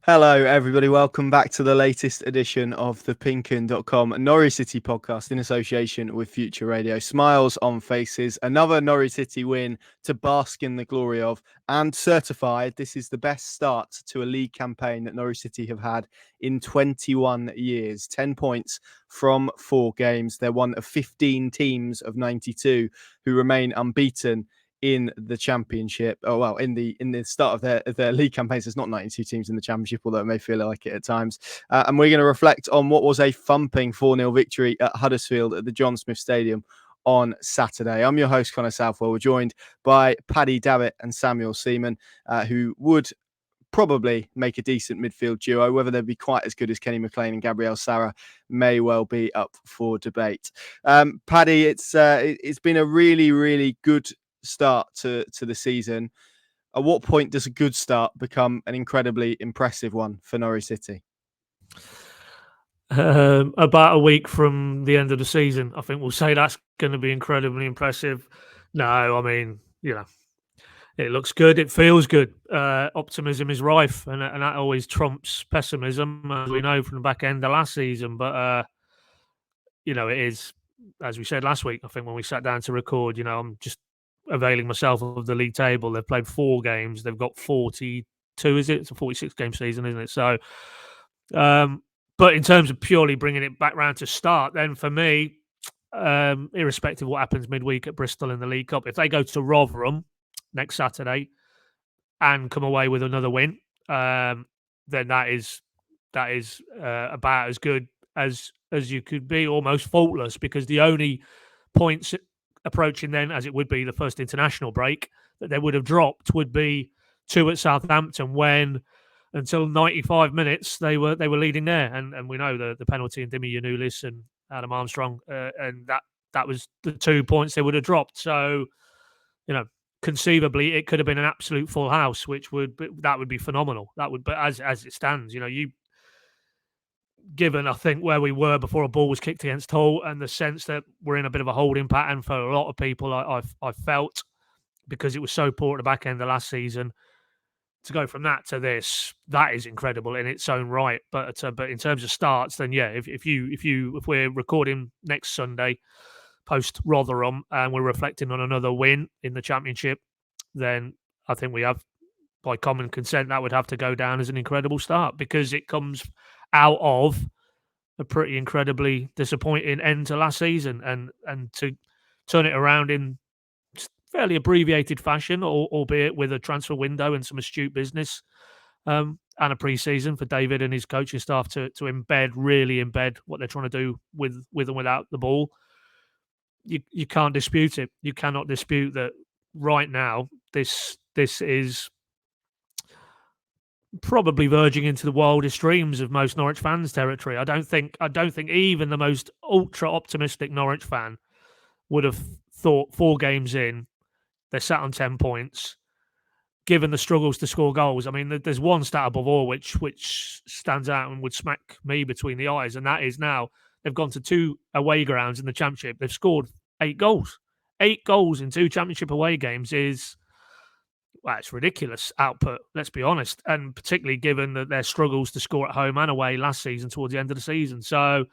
Hello, everybody. Welcome back to the latest edition of the PinkUn.com Norwich City podcast in association with Future Radio. Smiles on faces. Another Norwich City win to bask in the glory of, and certified this is the best start to a league campaign that Norwich City have had in 21 years. 10 points from 4 games. They're one of 15 teams of 92 who remain unbeaten in the championship. In the start of their league campaigns, there's not 92 teams in the championship, although it may feel like it at times. And we're going to reflect on what was a thumping 4-0 victory at Huddersfield at the John Smith Stadium on Saturday. I'm your host, Connor Southwell. We're joined by Paddy, Davitt and Samuel Seaman, who would probably make a decent midfield duo. Whether they'd be quite as good as Kenny McLean and Gabriel Sara may well be up for debate. Paddy, it's been a really, really good start to the season. At what point does a good start become an incredibly impressive one for Norwich City? About a week from the end of the season, I think we'll say that's going to be incredibly impressive. No, I mean, it looks good. It feels good. Optimism is rife, and that always trumps pessimism, as we know from the back end of last season. But, it is, as we said last week, I think when we sat down to record, I'm just availing myself of the league table. They've played 4 games. They've got 42, is it? It's a 46-game season, isn't it? So, but in terms of purely bringing it back round to start, then for me, irrespective of what happens midweek at Bristol in the League Cup, if they go to Rotherham next Saturday and come away with another win, then that is about as good as you could be, almost faultless, because the only points approaching then, as it would be the first international break, that they would have dropped would be 2 at Southampton, when until 95 minutes they were leading there, and we know the penalty in Dimi Yanulis and Adam Armstrong, and that was the 2 points they would have dropped. So, conceivably it could have been an absolute full house, which would be phenomenal. That would, but as it stands, given, I think, where we were before a ball was kicked against Hull, and the sense that we're in a bit of a holding pattern for a lot of people, I felt, because it was so poor at the back end of last season, to go from that to this, that is incredible in its own right. But in terms of starts, then if we're recording next Sunday post Rotherham and we're reflecting on another win in the Championship, then I think we have, by common consent, that would have to go down as an incredible start, because it comes out of a pretty incredibly disappointing end to last season, and to turn it around in fairly abbreviated fashion, albeit with a transfer window and some astute business, and a pre-season for David and his coaching staff to really embed what they're trying to do with and without the ball. You can't dispute it. You cannot dispute that right now this is probably verging into the wildest dreams of most Norwich fans' territory. I don't think even the most ultra optimistic Norwich fan would have thought 4 games in they're sat on 10 points, given the struggles to score goals. I mean, there's one stat above all which stands out and would smack me between the eyes, and that is now they've gone to 2 away grounds in the Championship. They've scored 8 goals. 8 goals in 2 Championship away games is, well, it's ridiculous output, let's be honest, and particularly given that their struggles to score at home and away last season towards the end of the season. So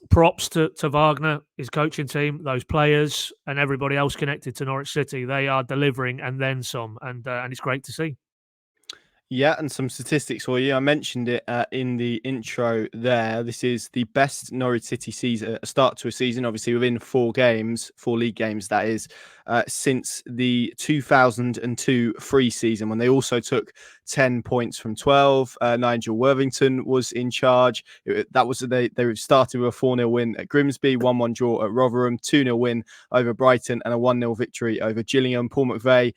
props to Wagner, his coaching team, those players, and everybody else connected to Norwich City. They are delivering and then some, and it's great to see. Yeah, and some statistics for you. I mentioned it in the intro there. This is the best Norwich City season, start to a season, obviously within 4 games, 4 league games, that is, since the 2002 free season, when they also took 10 points from 12. Nigel Worthington was in charge. That was they started with a 4-0 win at Grimsby, 1-1 draw at Rotherham, 2-0 win over Brighton, and a 1-0 victory over Gillingham. Paul McVeigh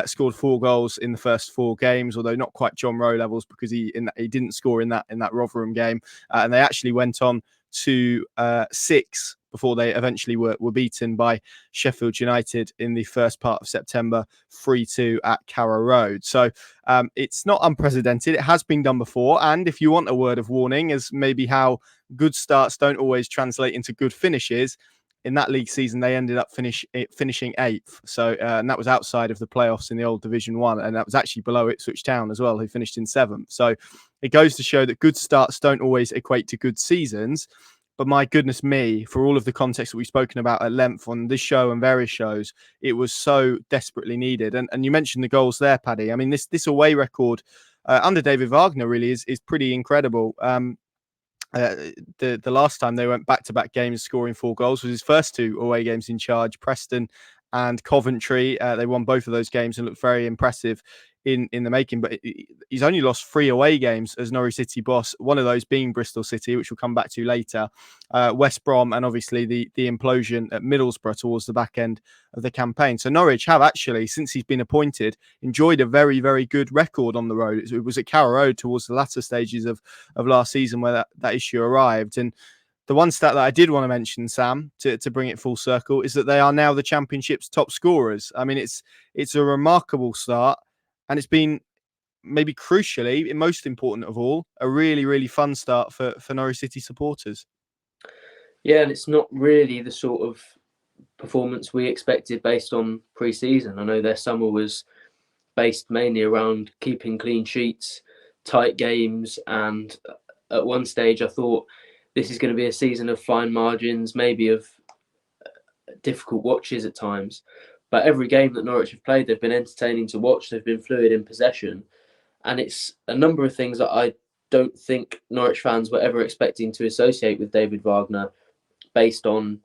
scored 4 goals in the first 4 games, although not quite John Rowe levels, because he didn't score in that Rotherham game, and they actually went on to 6 before they eventually were beaten by Sheffield United in the first part of September, 3-2 at Carrow Road. So it's not unprecedented. It has been done before. And if you want a word of warning, as maybe how good starts don't always translate into good finishes, in that league season, they ended up finishing 8th. So, and that was outside of the playoffs in the old Division 1. And that was actually below Ipswich Town as well, who finished in 7th. So it goes to show that good starts don't always equate to good seasons. But my goodness me, for all of the context that we've spoken about at length on this show and various shows, it was so desperately needed. And you mentioned the goals there, Paddy. I mean, this away record under David Wagner really is pretty incredible. The last time they went back-to-back games scoring 4 goals was his first 2 away games in charge, Preston and Coventry. They won both of those games and looked very impressive in the making. But he's only lost 3 away games as Norwich City boss, one of those being Bristol City, which we'll come back to later, West Brom, and obviously the implosion at Middlesbrough towards the back end of the campaign. So Norwich have actually, since he's been appointed, enjoyed a very, very good record on the road. It was at Carrow Road towards the latter stages of last season where that issue arrived. And the one stat that I did want to mention, Sam, to bring it full circle, is that they are now the Championship's top scorers. I mean, it's a remarkable start, and it's been, maybe crucially, most important of all, a really, really fun start for Norwich City supporters. Yeah, and it's not really the sort of performance we expected based on pre-season. I know their summer was based mainly around keeping clean sheets, tight games, and at one stage I thought this is going to be a season of fine margins, maybe of difficult watches at times. But every game that Norwich have played, they've been entertaining to watch. They've been fluid in possession. And it's a number of things that I don't think Norwich fans were ever expecting to associate with David Wagner based on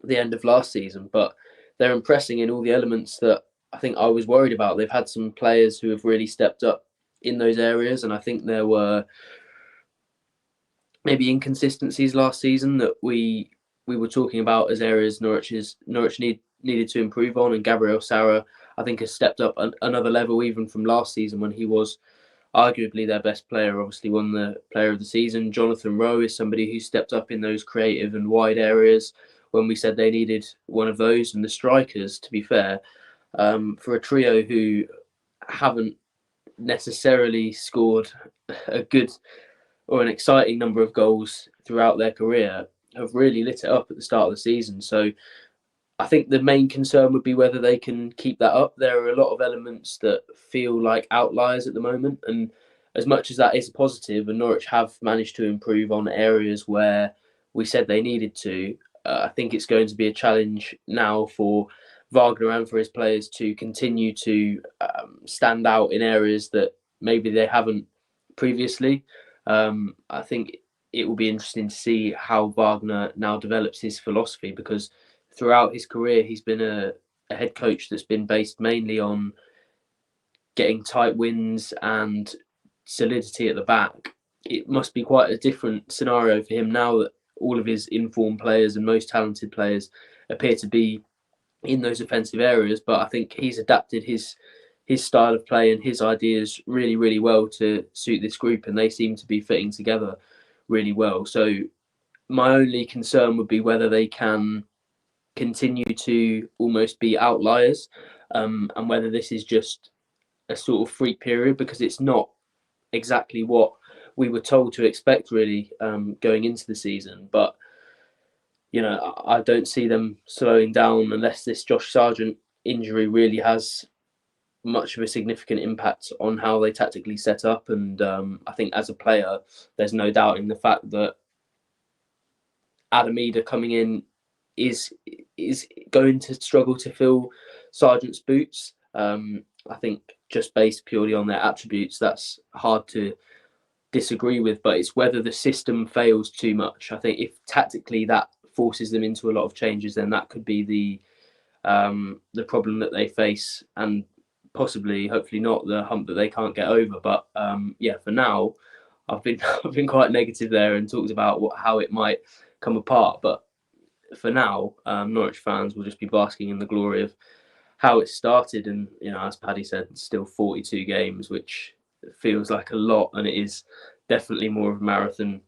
the end of last season. But they're impressing in all the elements that I think I was worried about. They've had some players who have really stepped up in those areas. And I think there were maybe inconsistencies last season that we were talking about as areas Norwich needed to improve on. And Gabriel Sara, I think, has stepped up another level even from last season when he was arguably their best player, obviously won the player of the season. Jonathan Rowe is somebody who stepped up in those creative and wide areas when we said they needed one of those. And the strikers, to be fair, for a trio who haven't necessarily scored a good or an exciting number of goals throughout their career, have really lit it up at the start of the season. So I think the main concern would be whether they can keep that up. There are a lot of elements that feel like outliers at the moment. And as much as that is positive, and Norwich have managed to improve on areas where we said they needed to, I think it's going to be a challenge now for Wagner and for his players to continue to stand out in areas that maybe they haven't previously. I think it will be interesting to see how Wagner now develops his philosophy, because throughout his career, he's been a head coach that's been based mainly on getting tight wins and solidity at the back. It must be quite a different scenario for him now that all of his informed players and most talented players appear to be in those offensive areas. But I think he's adapted his style of play and his ideas really, really well to suit this group, and they seem to be fitting together really well. So my only concern would be whether they can continue to almost be outliers, and whether this is just a sort of freak period, because it's not exactly what we were told to expect really going into the season. But you know, I don't see them slowing down unless this Josh Sargent injury really has much of a significant impact on how they tactically set up. And I think as a player, there's no doubting the fact that Adam Eder coming in is going to struggle to fill Sargent's boots. I think just based purely on their attributes, that's hard to disagree with, but it's whether the system fails too much. I think if tactically that forces them into a lot of changes, then that could be the problem that they face, and possibly, hopefully not, the hump that they can't get over. But yeah, for now, I've been quite negative there and talked about how it might come apart. But for now, Norwich fans will just be basking in the glory of how it started. And you know, as Paddy said, still 42 games, which feels like a lot, and it is definitely more of a marathon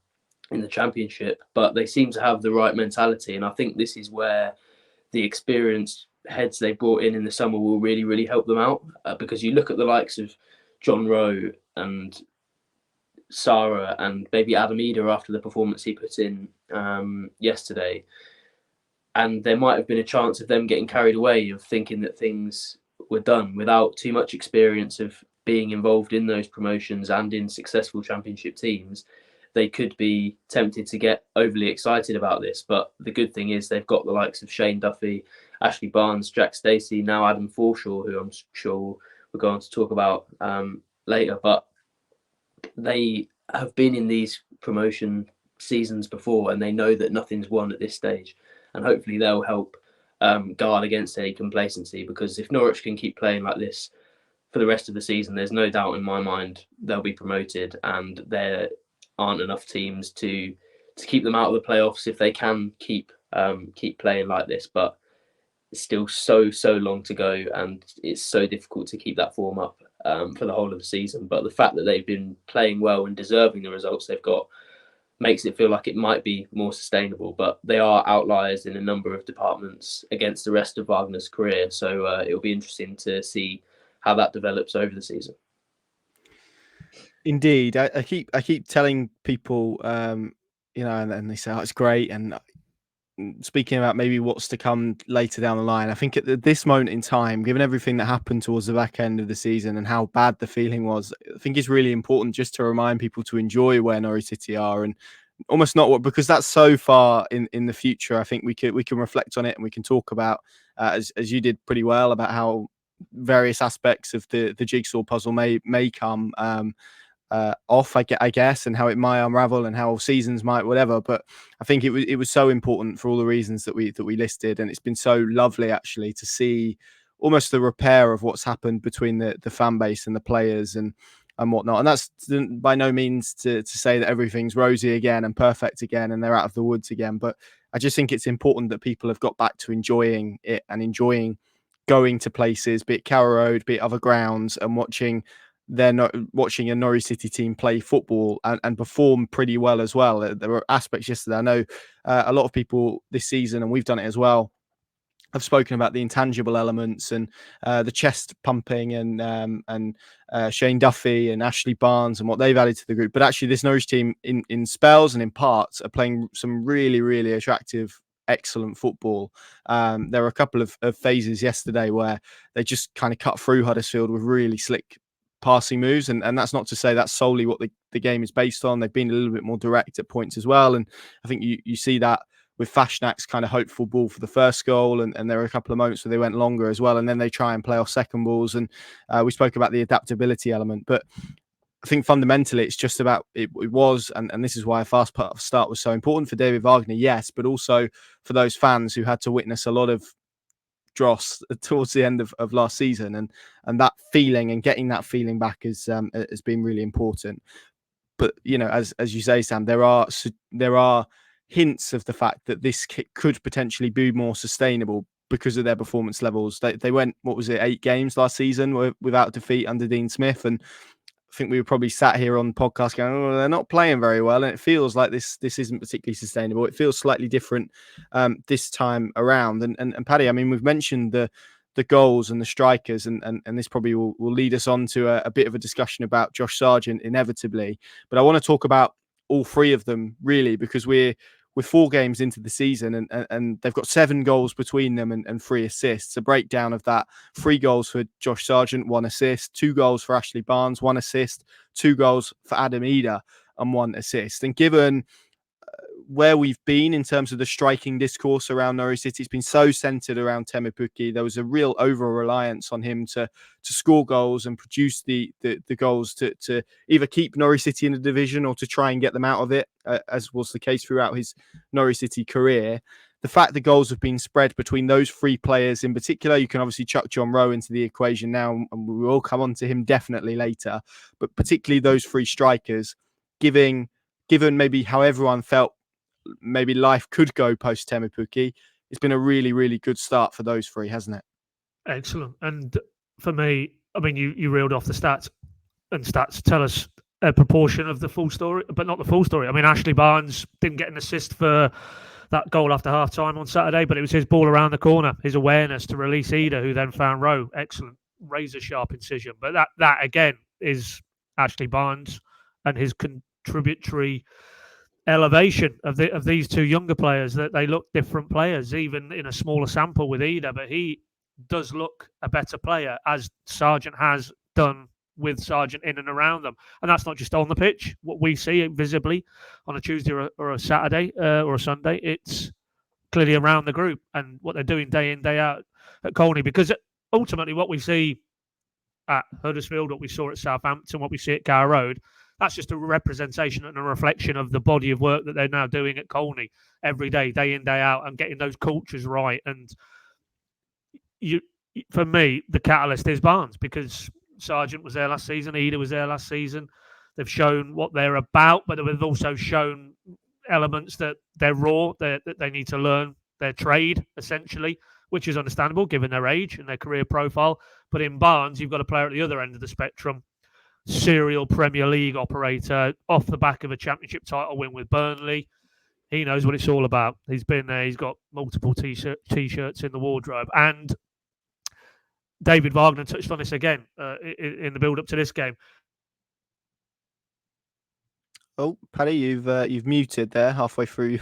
in the Championship. But they seem to have the right mentality, and I think this is where the experienced heads they brought in the summer will really, really help them out, because you look at the likes of John Rowe and Sara and maybe Adam Eder after the performance he put in yesterday, And there might have been a chance of them getting carried away, of thinking that things were done without too much experience of being involved in those promotions and in successful championship teams. They could be tempted to get overly excited about this. But the good thing is they've got the likes of Shane Duffy, Ashley Barnes, Jack Stacey, now Adam Forshaw, who I'm sure we're going to talk about later. But they have been in these promotion seasons before, and they know that nothing's won at this stage. And hopefully they'll help guard against any complacency, because if Norwich can keep playing like this for the rest of the season, there's no doubt in my mind they'll be promoted, and there aren't enough teams to keep them out of the playoffs if they can keep playing like this. But it's still so long to go, and it's so difficult to keep that form up for the whole of the season. But the fact that they've been playing well and deserving the results they've got makes it feel like it might be more sustainable. But they are outliers in a number of departments against the rest of Wagner's career. So it'll be interesting to see how that develops over the season. Indeed, I keep telling people, and they say, "Oh, it's great." And speaking about maybe what's to come later down the line, I think at this moment in time, given everything that happened towards the back end of the season and how bad the feeling was, I think it's really important just to remind people to enjoy where Norwich City are, and almost not what, because that's so far in the future. I think we can reflect on it, and we can talk about as you did pretty well, about how various aspects of the jigsaw puzzle may come off, I guess, and how it might unravel and how seasons might whatever. But I think it was so important for all the reasons that we listed, and it's been so lovely actually to see almost the repair of what's happened between the fan base and the players and whatnot. And that's by no means to say that everything's rosy again and perfect again and they're out of the woods again, but I just think it's important that people have got back to enjoying it and enjoying going to places, be it Carrow Road, be it other grounds, and watching a Norwich City team play football and perform pretty well as well. There were aspects yesterday. I know a lot of people this season, and we've done it as well, have spoken about the intangible elements and the chest pumping and Shane Duffy and Ashley Barnes and what they've added to the group. But actually, this Norwich team in spells and in parts are playing some really, really attractive, excellent football. There were a couple of phases yesterday where they just kind of cut through Huddersfield with really slick passing moves, and that's not to say that's solely what the game is based on. They've been a little bit more direct at points as well, and I think you see that with Fashnak's kind of hopeful ball for the first goal, and there were a couple of moments where they went longer as well, and then they try and play off second balls, and we spoke about the adaptability element. But I think fundamentally it's just about it was, and this is why a fast start was so important for David Wagner, yes, but also for those fans who had to witness a lot of dross towards the end of last season, and that feeling and getting that feeling back has been really important. But as you say, Sam, there are hints of the fact that this could potentially be more sustainable because of their performance levels. They went, 8 games last season without defeat under Dean Smith, and I think we were probably sat here on the podcast going, "Oh, they're not playing very well," and it feels like this isn't particularly sustainable. It feels slightly different this time around. And Paddy, I mean, we've mentioned the goals and the strikers, and this probably will lead us on to a bit of a discussion about Josh Sargent inevitably. But I want to talk about all three of them really, because we're 4 games into the season, and they've got 7 goals between them and 3 assists. A breakdown of that: 3 goals for Josh Sargent, 1 assist; 2 goals for Ashley Barnes, 1 assist; 2 goals for Adam Eder, and 1 assist. And given where we've been in terms of the striking discourse around Norwich City, it's been so centred around Teemu Pukki. There was a real over-reliance on him to score goals and produce the goals to either keep Norwich City in the division or to try and get them out of it, as was the case throughout his Norwich City career. The fact the goals have been spread between those 3 players in particular, you can obviously chuck John Rowe into the equation now, and we will come on to him definitely later, but particularly those 3 strikers, given maybe how everyone felt maybe life could go post Teemu Pukki, it's been a really, really good start for those 3, hasn't it? Excellent. And for me, I mean, you reeled off the stats, and stats tell us a proportion of the full story, but not the full story. I mean, Ashley Barnes didn't get an assist for that goal after half time on Saturday, but it was his ball around the corner, his awareness to release Eder, who then found Rowe. Excellent, razor sharp incision. But that again is Ashley Barnes and his contributory elevation of these two younger players, that they look different players, even in a smaller sample with Ida. But he does look a better player, as Sargent has done with Sargent in and around them. And that's not just on the pitch. What we see visibly on a Tuesday or a Saturday or a Sunday, it's clearly around the group and what they're doing day in, day out at Colney. Because ultimately what we see at Huddersfield, what we saw at Southampton, what we see at Gower Road, that's just a representation and a reflection of the body of work that they're now doing at Colney every day, day in, day out, and getting those cultures right. And for me, the catalyst is Barnes, because Sargent was there last season, Ida was there last season. They've shown what they're about, but they've also shown elements that they're raw, that they need to learn their trade, essentially, which is understandable given their age and their career profile. But in Barnes, you've got a player at the other end of the spectrum, serial Premier League operator, off the back of a championship title win with Burnley. He knows what it's all about. He's been there. He's got multiple t-shirts in the wardrobe. And David Wagner touched on this again in the build-up to this game. Oh, Paddy, you've muted there halfway through.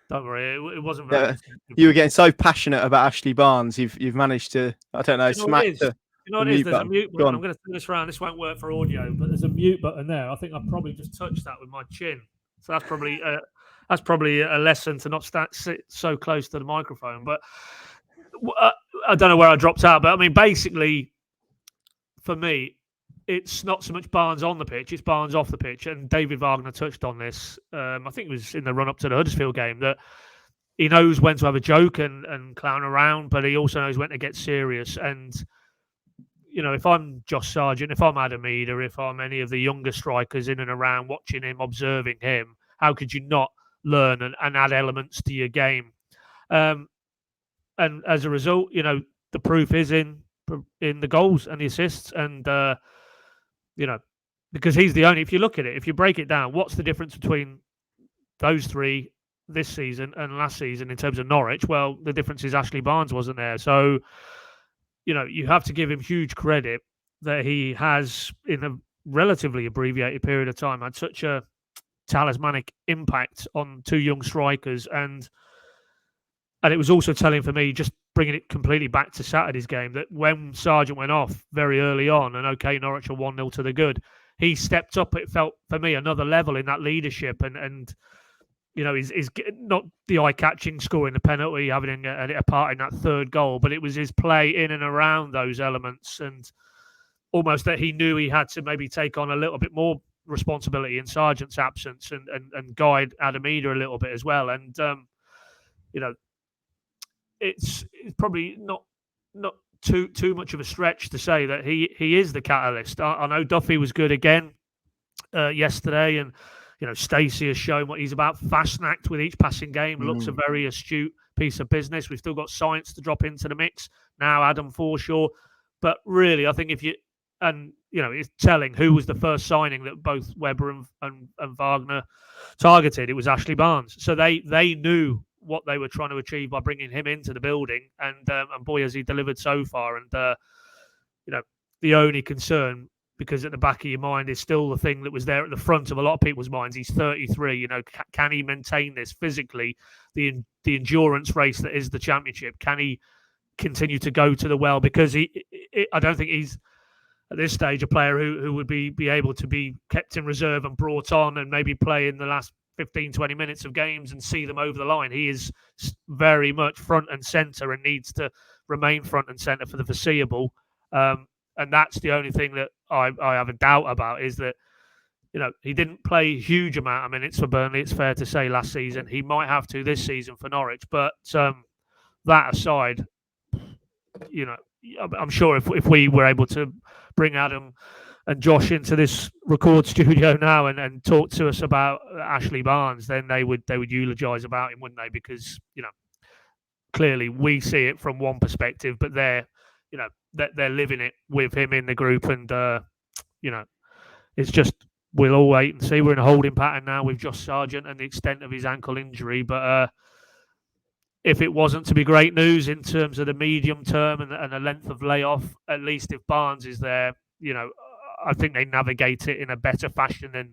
Don't worry, it wasn't very. You were getting so passionate about Ashley Barnes. You've managed to, I don't know, smack the. You know what it is? There's a mute button. I'm going to turn this around. This won't work for audio, but there's a mute button there. I think I probably just touched that with my chin. So that's probably a lesson to not sit so close to the microphone. But I don't know where I dropped out. But I mean, basically, for me, it's not so much Barnes on the pitch, it's Barnes off the pitch. And David Wagner touched on this. I think it was in the run-up to the Huddersfield game, that he knows when to have a joke and clown around, but he also knows when to get serious. And, you know, if I'm Josh Sargent, if I'm Adam Eder, if I'm any of the younger strikers in and around watching him, observing him, how could you not learn and add elements to your game? And as a result, you know, the proof is in the goals and the assists. And, you know, because he's the only, if you look at it, if you break it down, what's the difference between those three this season and last season in terms of Norwich? Well, the difference is Ashley Barnes wasn't there. So, you know, you have to give him huge credit that he has, in a relatively abbreviated period of time, had such a talismanic impact on two young strikers. And it was also telling for me, just bringing it completely back to Saturday's game, that when Sargent went off very early on, and okay, Norwich are 1-0 to the good, he stepped up, it felt for me, another level in that leadership. And you know, he's not the eye-catching scoring the penalty, having a part in that third goal, but it was his play in and around those elements, and almost that he knew he had to maybe take on a little bit more responsibility in Sargent's absence and guide Adam Eder a little bit as well. And, you know, it's probably not too much of a stretch to say that he is the catalyst. I know Duffy was good again yesterday, and you know, Stacey has shown what he's about. Fast-snacked with each passing game, looks a very astute piece of business. We've still got Science to drop into the mix now, Adam Forshaw. But really, I think you know, it's telling who was the first signing that both Webber and Wagner targeted. It was Ashley Barnes. So they knew what they were trying to achieve by bringing him into the building, and boy, has he delivered so far. And you know, the only concern, because at the back of your mind, is still the thing that was there at the front of a lot of people's minds. He's 33. You know, can he maintain this physically? The endurance race that is the championship. Can he continue to go to the well? Because I don't think he's at this stage a player who would be able to be kept in reserve and brought on and maybe play in the last 15, 20 minutes of games and see them over the line. He is very much front and centre and needs to remain front and centre for the foreseeable. And that's the only thing that I have a doubt about, is that, you know, he didn't play a huge amount of minutes for Burnley, it's fair to say, last season. He might have to this season for Norwich. But that aside, you know, I'm sure if we were able to bring Adam and Josh into this record studio now and talk to us about Ashley Barnes, then they would eulogise about him, wouldn't they? Because, you know, clearly we see it from one perspective, but they're living it with him in the group. And, you know, it's just, we'll all wait and see. We're in a holding pattern now with Josh Sargent and the extent of his ankle injury. But if it wasn't to be great news in terms of the medium term and the length of layoff, at least if Barnes is there, you know, I think they navigate it in a better fashion than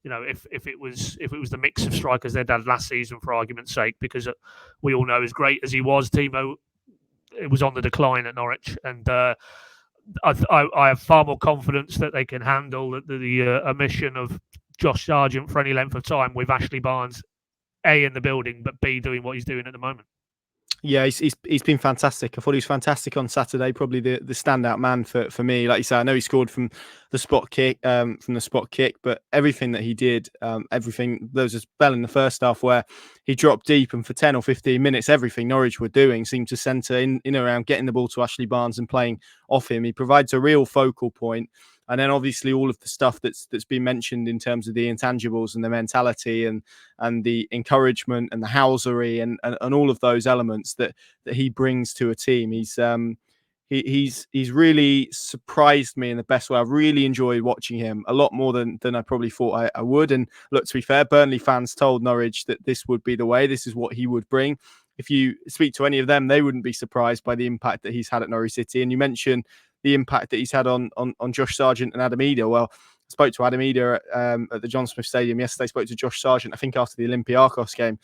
You know, if it was the mix of strikers they'd had last season, for argument's sake, because we all know as great as he was, Timo, it was on the decline at Norwich, and I have far more confidence that they can handle the omission of Josh Sargent for any length of time with Ashley Barnes, A, in the building, but B, doing what he's doing at the moment. Yeah, he's been fantastic. I thought he was fantastic on Saturday. Probably the standout man for me. Like you say, I know he scored from the spot kick, but everything that he did, everything, there was a spell in the first half where he dropped deep, and for 10 or 15 minutes, everything Norwich were doing seemed to centre in around getting the ball to Ashley Barnes and playing off him. He provides a real focal point. And then obviously all of the stuff that's been mentioned in terms of the intangibles and the mentality and the encouragement and the housery and all of those elements that he brings to a team. He's really surprised me in the best way. I've really enjoyed watching him a lot more than I probably thought I would. And look, to be fair, Burnley fans told Norwich that this would be the way. This is what he would bring. If you speak to any of them, they wouldn't be surprised by the impact that he's had at Norwich City. And you mentioned the impact that he's had on Josh Sargent and Adam Eder. Well, I spoke to Adam Eder at the John Smith Stadium yesterday. Spoke to Josh Sargent, I think, after the Olympiacos game.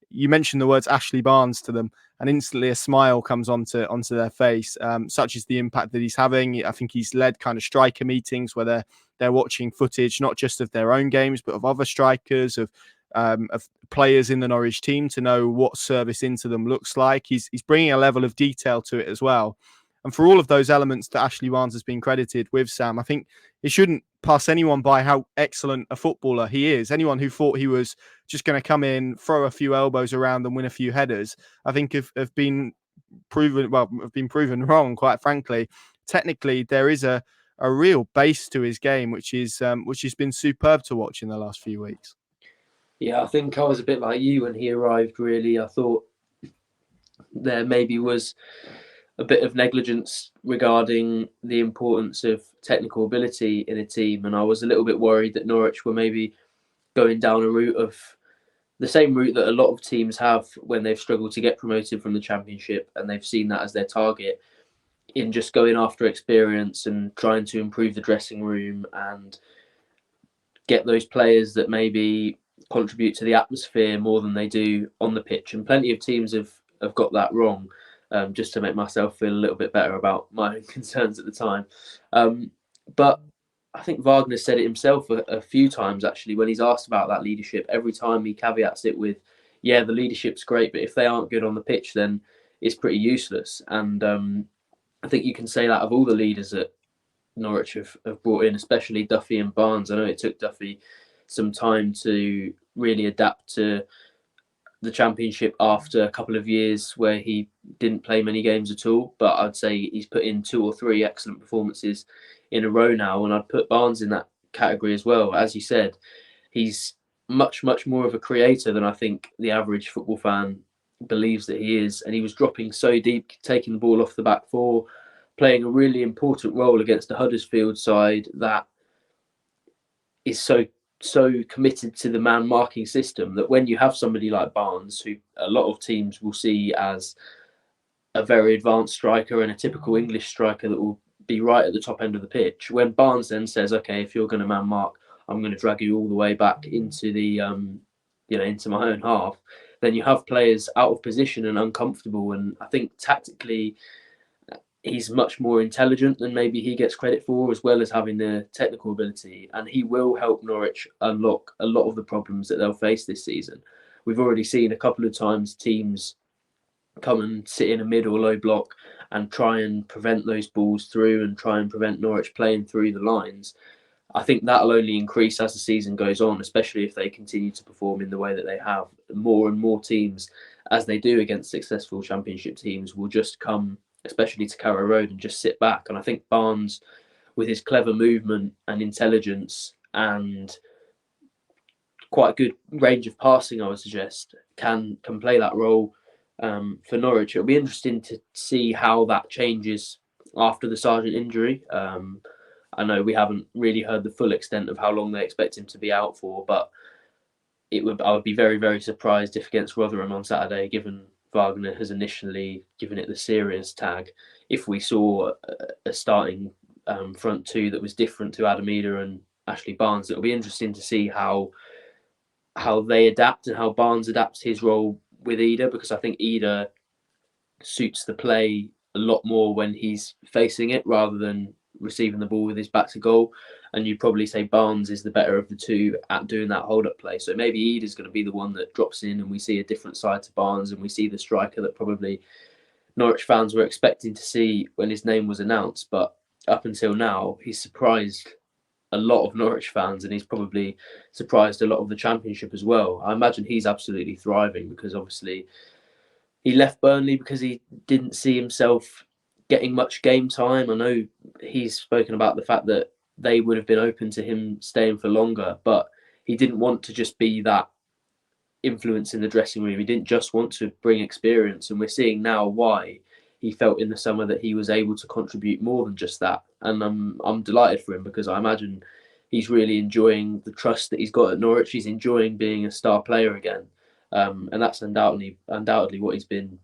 You mentioned the words Ashley Barnes to them, and instantly a smile comes onto their face. Such is the impact that he's having. I think he's led kind of striker meetings where they're watching footage, not just of their own games, but of other strikers, of players in the Norwich team, to know what service into them looks like. He's bringing a level of detail to it as well. And for all of those elements that Ashley Barnes has been credited with, Sam, I think it shouldn't pass anyone by how excellent a footballer he is. Anyone who thought he was just going to come in, throw a few elbows around and win a few headers, I think have been proven wrong, quite frankly. Technically, there is a real base to his game, which has been superb to watch in the last few weeks. Yeah, I think I was a bit like you when he arrived, really. I thought there maybe was a bit of negligence regarding the importance of technical ability in a team, and I was a little bit worried that Norwich were maybe going down a route of the same route that a lot of teams have when they've struggled to get promoted from the Championship, and they've seen that as their target, in just going after experience and trying to improve the dressing room and get those players that maybe contribute to the atmosphere more than they do on the pitch. And plenty of teams have got that wrong. Just to make myself feel a little bit better about my own concerns at the time. But I think Wagner said it himself a few times, actually, when he's asked about that leadership. Every time he caveats it with, yeah, the leadership's great, but if they aren't good on the pitch, then it's pretty useless. And I think you can say that of all the leaders that Norwich have brought in, especially Duffy and Barnes. I know it took Duffy some time to really adapt to the Championship after a couple of years where he didn't play many games at all, but I'd say he's put in 2 or 3 excellent performances in a row now, and I'd put Barnes in that category as well. As you said, he's much more of a creator than I think the average football fan believes that he is, and he was dropping so deep, taking the ball off the back four, playing a really important role against the Huddersfield side that is so committed to the man marking system, that when you have somebody like Barnes, who a lot of teams will see as a very advanced striker and a typical English striker that will be right at the top end of the pitch, when Barnes then says, okay, if you're going to man mark, I'm going to drag you all the way back into the into my own half, then you have players out of position and uncomfortable. And I think tactically he's much more intelligent than maybe he gets credit for, as well as having the technical ability. And he will help Norwich unlock a lot of the problems that they'll face this season. We've already seen a couple of times teams come and sit in a mid or low block and try and prevent those balls through and try and prevent Norwich playing through the lines. I think that'll only increase as the season goes on, especially if they continue to perform in the way that they have. More and more teams, as they do against successful Championship teams, will just come, especially to Carrow Road, and just sit back. And I think Barnes, with his clever movement and intelligence and quite a good range of passing, I would suggest, can play that role for Norwich. It'll be interesting to see how that changes after the Sargent injury. I know we haven't really heard the full extent of how long they expect him to be out for, but I would be very, very surprised if against Rotherham on Saturday, given Wagner has initially given it the serious tag, if we saw a starting front two that was different to Adam Eder and Ashley Barnes. It'll be interesting to see how they adapt and how Barnes adapts his role with Ida, because I think Ida suits the play a lot more when he's facing it rather than receiving the ball with his back to goal. And you'd probably say Barnes is the better of the two at doing that hold-up play. So maybe Ida's going to be the one that drops in and we see a different side to Barnes, and we see the striker that probably Norwich fans were expecting to see when his name was announced. But up until now, he's surprised a lot of Norwich fans, and he's probably surprised a lot of the Championship as well. I imagine he's absolutely thriving, because obviously he left Burnley because he didn't see himself getting much game time. I know he's spoken about the fact that they would have been open to him staying for longer, but he didn't want to just be that influence in the dressing room. He didn't just want to bring experience, and we're seeing now why he felt in the summer that he was able to contribute more than just that. And I'm delighted for him, because I imagine he's really enjoying the trust that he's got at Norwich. He's enjoying being a star player again. And that's undoubtedly what he's been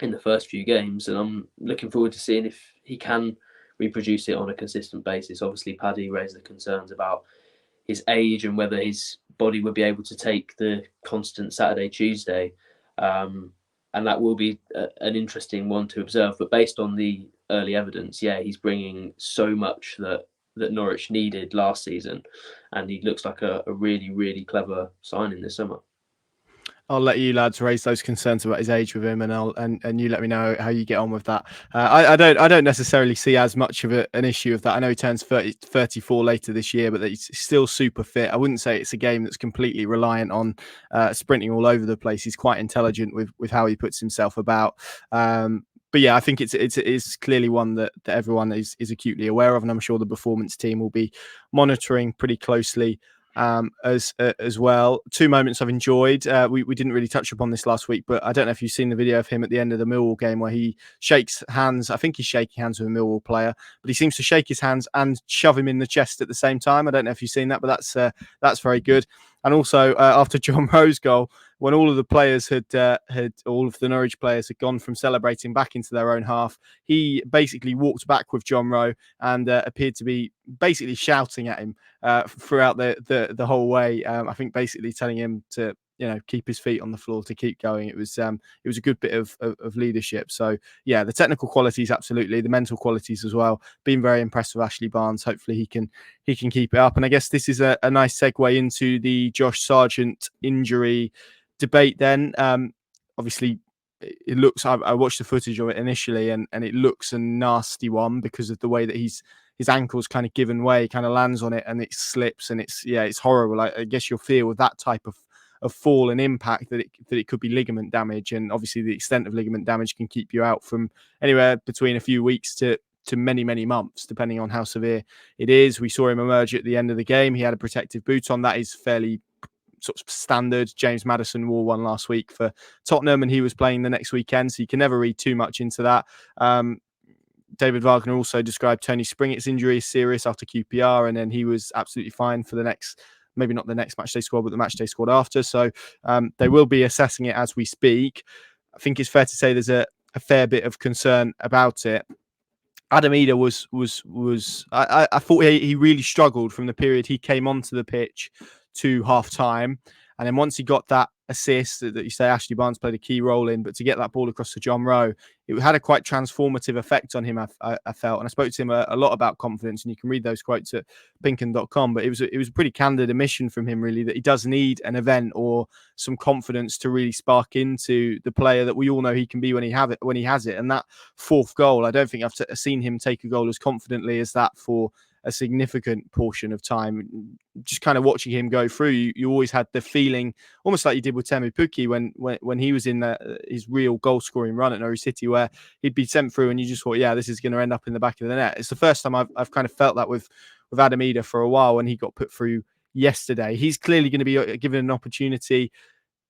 in the first few games. And I'm looking forward to seeing if he can reproduce it on a consistent basis. Obviously, Paddy raised the concerns about his age and whether his body would be able to take the constant Saturday, Tuesday. And that will be an interesting one to observe. But based on the early evidence, yeah, he's bringing so much that Norwich needed last season. And he looks like a really, really clever signing this summer. I'll let you lads raise those concerns about his age with him, and you let me know how you get on with that. I don't necessarily see as much of an issue of that. I know he turns 34 later this year, but he's still super fit. I wouldn't say it's a game that's completely reliant on sprinting all over the place. He's quite intelligent with how he puts himself about. But yeah, I think it's clearly one that everyone is acutely aware of, and I'm sure the performance team will be monitoring pretty closely as well. Two moments I've enjoyed. We didn't really touch upon this last week, but I don't know if you've seen the video of him at the end of the Millwall game where he shakes hands. I think he's shaking hands with a Millwall player, but he seems to shake his hands and shove him in the chest at the same time. I don't know if you've seen that, but that's very good. And also after John Rowe's goal, when all of the players had all of the Norwich players had gone from celebrating back into their own half, he basically walked back with John Rowe and appeared to be basically shouting at him throughout the whole way. I think basically telling him to keep his feet on the floor, to keep going. It was a good bit of leadership. So yeah, the technical qualities absolutely, the mental qualities as well. Been very impressed with Ashley Barnes. Hopefully he can keep it up. And I guess this is a nice segue into the Josh Sargent injury debate. Then obviously it looks. I watched the footage of it initially, and it looks a nasty one because of the way that his ankle's kind of given way, kind of lands on it and it slips, and it's horrible. I guess you'll feel with that type of fall and impact that it could be ligament damage, and obviously the extent of ligament damage can keep you out from anywhere between a few weeks to many months, depending on how severe it is. We saw him emerge at the end of the game. He had a protective boot on. That is fairly sort of standard. James Maddison wore one last week for Tottenham, and he was playing the next weekend, so you can never read too much into that. David Wagner also described Tony Springett's injury as serious after QPR, and then he was absolutely fine for the next, maybe not the next matchday squad, but the matchday squad after. So they will be assessing it as we speak. I think it's fair to say there's a fair bit of concern about it. Adam Ida was I thought he really struggled from the period he came onto the pitch to half time. And then once he got that assist that you say Ashley Barnes played a key role in, but to get that ball across to John Rowe, it had a quite transformative effect on him, I felt. And I spoke to him a lot about confidence, and you can read those quotes at PinkUn.com. But it was a pretty candid admission from him, really, that he does need an event or some confidence to really spark into the player that we all know he can be when he has it. And that fourth goal, I don't think I've seen him take a goal as confidently as that for a significant portion of time. Just kind of watching him go through, you always had the feeling, almost like you did with Teemu Pukki when he was in his real goal scoring run at Norwich City, where he'd be sent through and you just thought, yeah, this is going to end up in the back of the net. It's the first time I've kind of felt that with Adam Ida for a while when he got put through yesterday. He's clearly going to be given an opportunity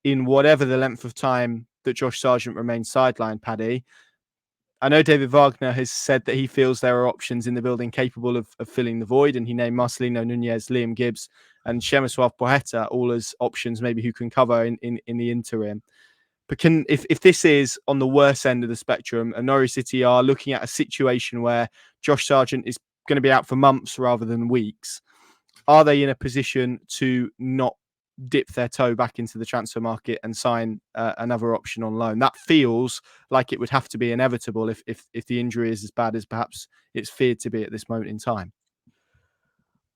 in whatever the length of time that Josh Sargent remains sidelined, Paddy. I know David Wagner has said that he feels there are options in the building capable of filling the void, and he named Marcelino Nunez, Liam Gibbs, and Przemysław Poeta all as options maybe who can cover in the interim. But if this is on the worst end of the spectrum, and Norwich City are looking at a situation where Josh Sargent is going to be out for months rather than weeks, are they in a position to not dip their toe back into the transfer market and sign another option on loan? That feels like it would have to be inevitable if the injury is as bad as perhaps it's feared to be at this moment in time.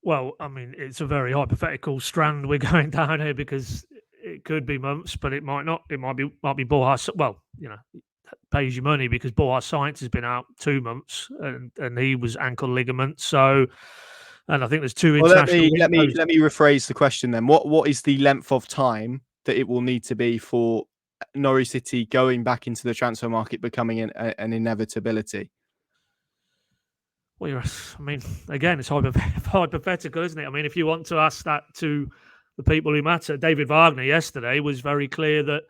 Well, I mean, it's a very hypothetical strand we're going down here, because it could be months, but it might not. It might be Borja. Well, pays you money, because Borja Science has been out 2 months and he was ankle ligament. So, and I think there's 2 international. Let me rephrase the question then. What is the length of time that it will need to be for Norwich City going back into the transfer market becoming an inevitability? Well, I mean, again, it's hypothetical, isn't it? I mean, if you want to ask that to the people who matter, David Wagner yesterday was very clear that,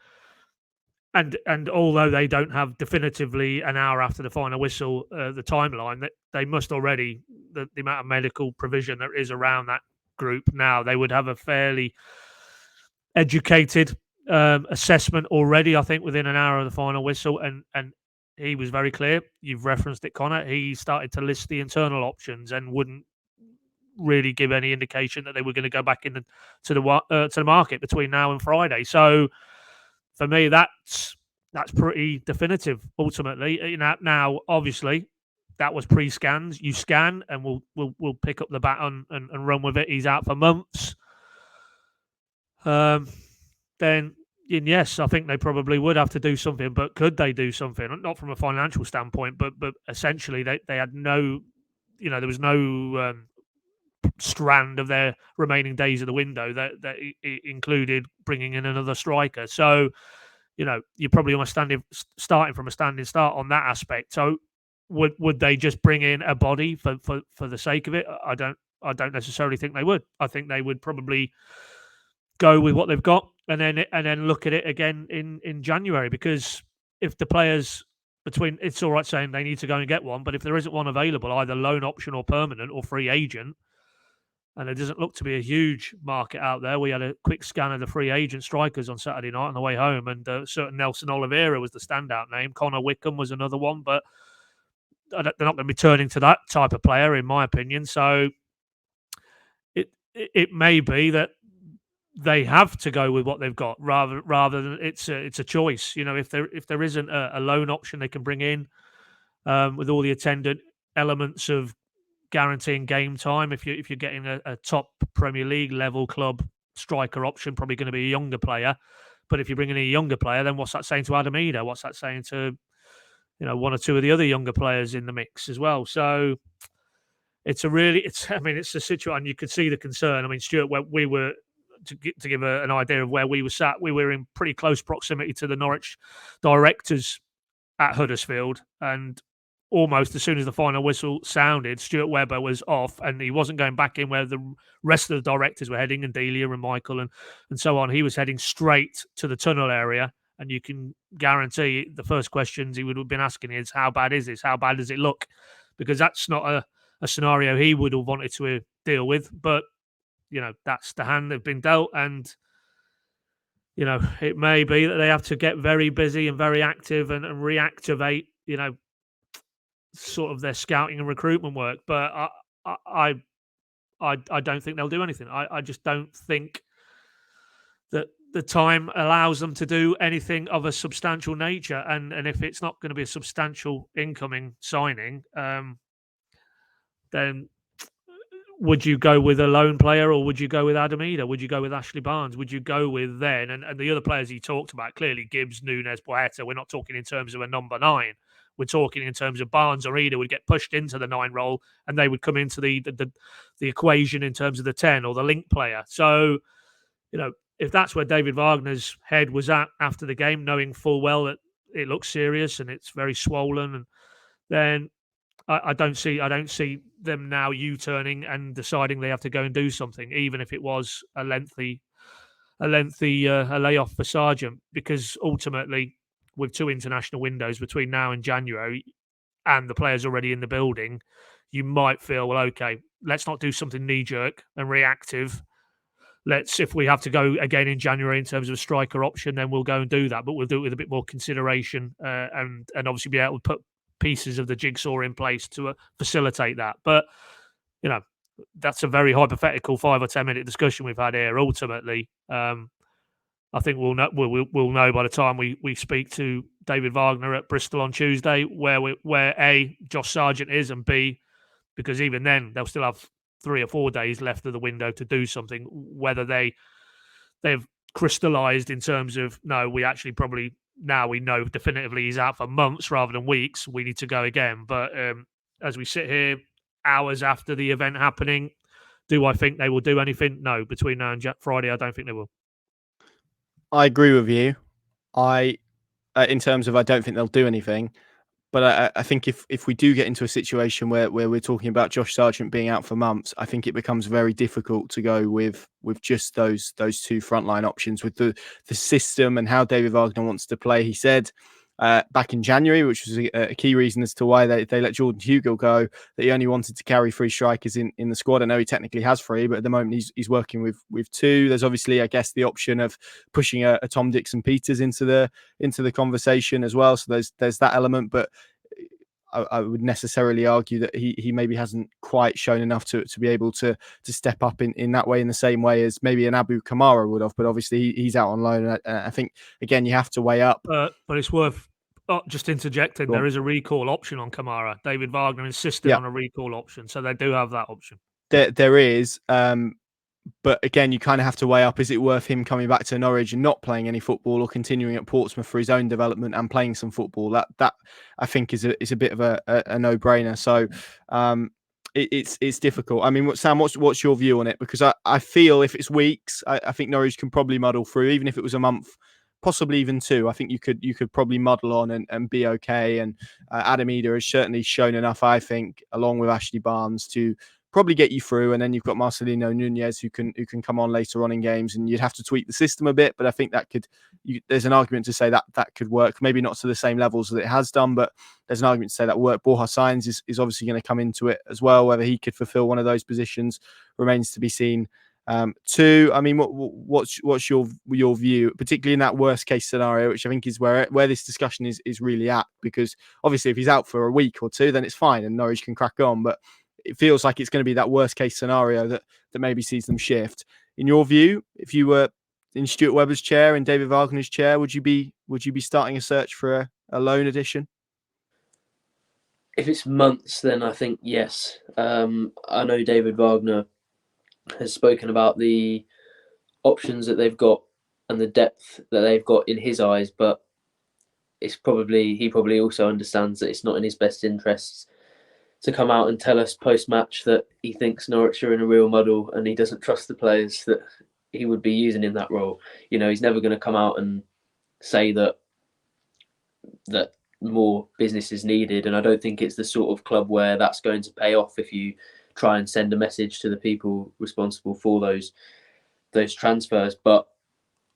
and although they don't have definitively an hour after the final whistle the timeline, that they must already, the amount of medical provision there is around that group now, they would have a fairly educated assessment already, I think, within an hour of the final whistle. And he was very clear. You've referenced it, Connor. He started to list the internal options and wouldn't really give any indication that they were going to go back to the market between now and Friday. So for me, that's pretty definitive. Ultimately, now obviously that was pre-scans. You scan, and we'll pick up the baton and run with it. He's out for months. Then. And yes, I think they probably would have to do something, but could they do something? Not from a financial standpoint, but essentially they had no, there was no strand of their remaining days of the window that included bringing in another striker. So, you're probably almost starting from a standing start on that aspect. So, would they just bring in a body for the sake of it? I don't necessarily think they would. I think they would probably go with what they've got and then look at it again in January, because if the players it's all right saying they need to go and get one, but if there isn't one available, either loan option or permanent or free agent, and it doesn't look to be a huge market out there. We had a quick scan of the free agent strikers on Saturday night on the way home, and certain Nelson Oliveira was the standout name. Connor Wickham was another one, but they're not going to be turning to that type of player, in my opinion. So it may be that they have to go with what they've got rather than it's a choice. If there isn't a loan option they can bring in with all the attendant elements of guaranteeing game time. If you're getting a top Premier League level club striker option, probably going to be a younger player. But if you bring in a younger player, then what's that saying to Adam Eder? What's that saying to one or two of the other younger players in the mix as well? So it's a situation, and you could see the concern. I mean, Stuart, where we were. To give an idea of where we were sat, we were in pretty close proximity to the Norwich directors at Huddersfield, and almost as soon as the final whistle sounded, Stuart Webber was off, and he wasn't going back in where the rest of the directors were heading, and Delia and Michael and so on. He was heading straight to the tunnel area, and you can guarantee the first questions he would have been asking is, how bad is this? How bad does it look? Because that's not a scenario he would have wanted to deal with, but that's the hand they've been dealt, and it may be that they have to get very busy and very active and reactivate, sort of their scouting and recruitment work. But I don't think they'll do anything. I just don't think that the time allows them to do anything of a substantial nature. And if it's not going to be a substantial incoming signing, then would you go with a lone player, or would you go with Adam Eder? Would you go with Ashley Barnes? Would you go with then? And the other players he talked about, clearly Gibbs, Nunes, Boeta, we're not talking in terms of a number 9. We're talking in terms of Barnes or Eder would get pushed into the 9 role, and they would come into the equation in terms of the 10 or the link player. So, if that's where David Wagner's head was at after the game, knowing full well that it looks serious and it's very swollen, and then I don't see them now U-turning and deciding they have to go and do something, even if it was a lengthy layoff for Sargent, because ultimately, with 2 international windows between now and January, and the players already in the building, you might feel, well, okay, let's not do something knee-jerk and reactive. If we have to go again in January in terms of a striker option, then we'll go and do that, but we'll do it with a bit more consideration and obviously be able to put pieces of the jigsaw in place to facilitate that. But that's a very hypothetical 5 or 10 minute discussion we've had here. Ultimately, I think we'll know by the time we speak to David Wagner at Bristol on Tuesday where A, Josh Sargent is, and B, because even then they'll still have 3 or 4 days left of the window to do something. Whether they've crystallised in terms of no, we actually probably now we know definitively he's out for months rather than weeks. We need to go again. But as we sit here, hours after the event happening, do I think they will do anything? No. Between now and Friday, I don't think they will. I agree with you. In terms of I don't think they'll do anything. But I think if we do get into a situation where we're talking about Josh Sargent being out for months, I think it becomes very difficult to go with just those 2 frontline options with the system and how David Wagner wants to play. He said back in January, which was a key reason as to why they let Jordan Hugill go, that he only wanted to carry 3 strikers in the squad. I know he technically has 3, but at the moment he's working with 2. There's obviously, I guess, the option of pushing a Tom Dixon-Peters into the conversation as well. So there's that element, but I would necessarily argue that he maybe hasn't quite shown enough to be able to step up in that way, in the same way as maybe an Abu Kamara would have. But obviously he's out on loan. And I think, again, you have to weigh up. But it's worth just interjecting. There is a recall option on Kamara. David Wagner insisted on a recall option. So they do have that option. There is. But again, you kind of have to weigh up, is it worth him coming back to Norwich and not playing any football, or continuing at Portsmouth for his own development and playing some football? That I think is a bit of a no-brainer. So it's difficult. I mean, Sam, what's your view on it? Because I feel if it's weeks, I think Norwich can probably muddle through. Even if it was a month, possibly even 2, I think you could probably muddle on and be okay. And Adam Eder has certainly shown enough, I think, along with Ashley Barnes, to probably get you through. And then you've got Marcelino Nunez who can come on later on in games, and you'd have to tweak the system a bit, but I think that there's an argument to say that could work, maybe not to the same levels that it has done, but there's an argument to say that work. Borja Sainz is obviously going to come into it as well. Whether he could fulfill one of those positions remains to be seen. 2, I mean, what's your view, particularly in that worst case scenario, which I think is where this discussion is really at, because obviously if he's out for a week or 2, then it's fine and Norwich can crack on, but it feels like it's going to be that worst case scenario that maybe sees them shift. In your view, if you were in Stuart Webber's chair and David Wagner's chair, would you be starting a search for a loan addition? If it's months, then I think yes. I know David Wagner has spoken about the options that they've got and the depth that they've got in his eyes, but he probably also understands that it's not in his best interests to come out and tell us post-match that he thinks Norwich are in a real muddle and he doesn't trust the players that he would be using in that role. You know, he's never going to come out and say that more business is needed, and I don't think it's the sort of club where that's going to pay off if you try and send a message to the people responsible for those transfers. But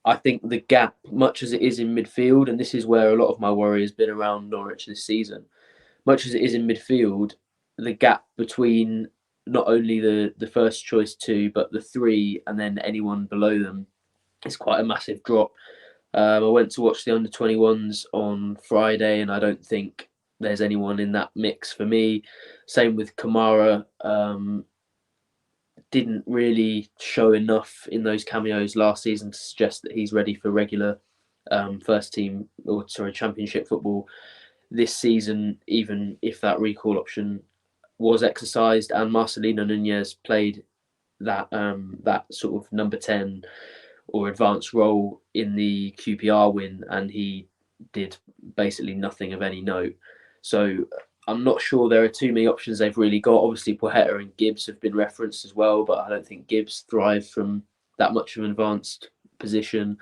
I think the gap, much as it is in midfield, and this is where a lot of my worry has been around Norwich this season, much as it is in midfield, the gap between not only the first choice 2, but the 3 and then anyone below them is quite a massive drop. I went to watch the under-21s on Friday, and I don't think there's anyone in that mix for me. Same with Kamara. Didn't really show enough in those cameos last season to suggest that he's ready for regular championship football this season, even if that recall option was exercised and Marcelino Nunez played that sort of number 10 or advanced role in the QPR win, and he did basically nothing of any note. So I'm not sure there are too many options they've really got. Obviously, Poeta and Gibbs have been referenced as well, but I don't think Gibbs thrives from that much of an advanced position.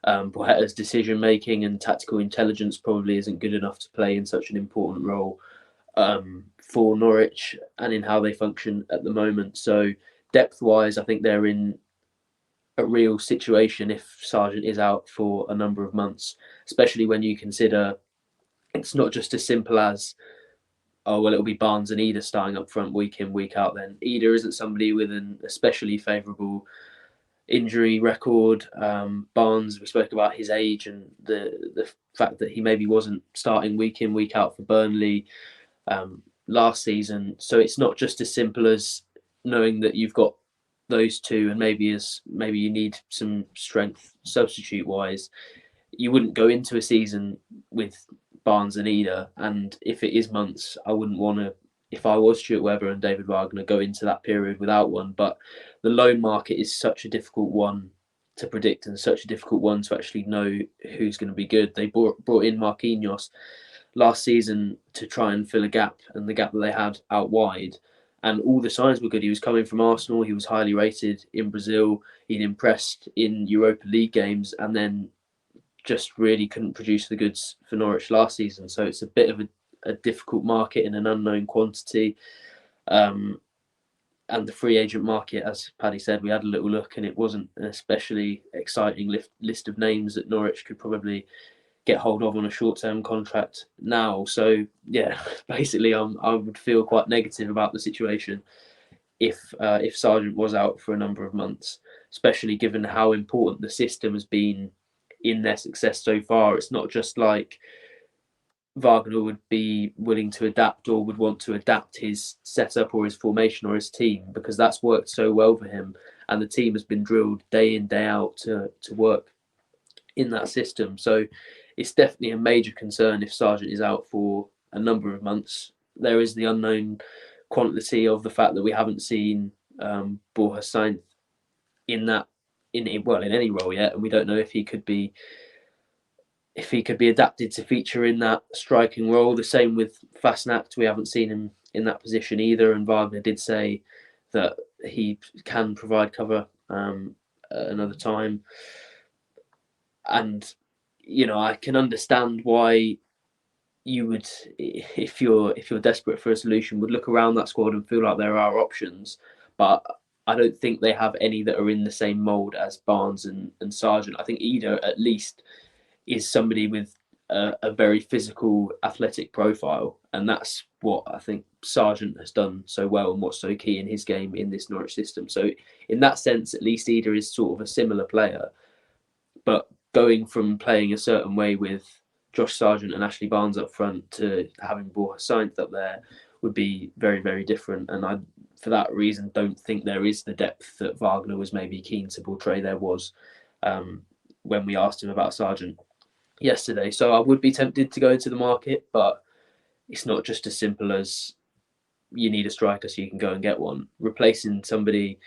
Poeta's decision-making and tactical intelligence probably isn't good enough to play in such an important role for Norwich and in how they function at the moment. So depth-wise, I think they're in a real situation if Sargent is out for a number of months, especially when you consider it's not just as simple as, oh, well, it'll be Barnes and Eder starting up front week in, week out then. Eder isn't somebody with an especially favourable injury record. Barnes, we spoke about his age and the fact that he maybe wasn't starting week in, week out for Burnley last season. So it's not just as simple as knowing that you've got those two, and maybe you need some strength substitute wise, you wouldn't go into a season with Barnes and Eder. And if it is months, I wouldn't want to, if I was Stuart Webber and David Wagner, go into that period without one. But the loan market is such a difficult one to predict and such a difficult one to actually know who's going to be good. They brought in Marquinhos last season to try and fill a gap, and the gap that they had out wide. And all the signs were good. He was coming from Arsenal. He was highly rated in Brazil. He'd impressed in Europa League games, and then just really couldn't produce the goods for Norwich last season. So it's a bit of a difficult market in an unknown quantity. And the free agent market, as Paddy said, we had a little look, and it wasn't an especially exciting list of names that Norwich could probably get hold of on a short-term contract now. So yeah, basically I would feel quite negative about the situation if Sargent was out for a number of months, especially given how important the system has been in their success so far. It's not just like Wagner would be willing to adapt or would want to adapt his setup or his formation or his team, because that's worked so well for him, and the team has been drilled day in, day out to work in that system. So it's definitely a major concern if Sargent is out for a number of months. There is the unknown quantity of the fact that we haven't seen Borja Sainz in any role yet, and we don't know if he could be adapted to feature in that striking role. The same with Fasnacht, we haven't seen him in that position either, and Wagner did say that he can provide cover another time. And I can understand why you would, if you're desperate for a solution, would look around that squad and feel like there are options. But I don't think they have any that are in the same mould as Barnes and Sargent. I think Eder at least is somebody with a very physical, athletic profile, and that's what I think Sargent has done so well and what's so key in his game in this Norwich system. So in that sense, at least Eder is sort of a similar player. But going from playing a certain way with Josh Sargent and Ashley Barnes up front to having Borja Sainz up there would be very, very different. And I, for that reason, don't think there is the depth that Wagner was maybe keen to portray there was when we asked him about Sargent yesterday. So I would be tempted to go into the market, but it's not just as simple as you need a striker so you can go and get one. Replacing somebody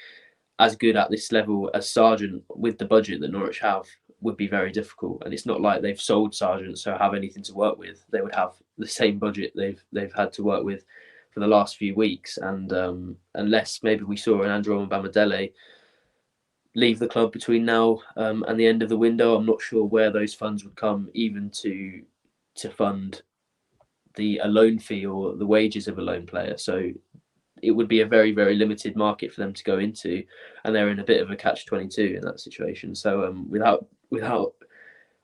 as good at this level as Sargent with the budget that Norwich have would be very difficult. And it's not like they've sold Sargent so have anything to work with. They would have the same budget they've had to work with for the last few weeks. And unless maybe we saw an Andrew Mbamidele leave the club between now and the end of the window, I'm not sure where those funds would come even to fund a loan fee or the wages of a loan player. So it would be a very, very limited market for them to go into, and they're in a bit of a catch-22 in that situation. So without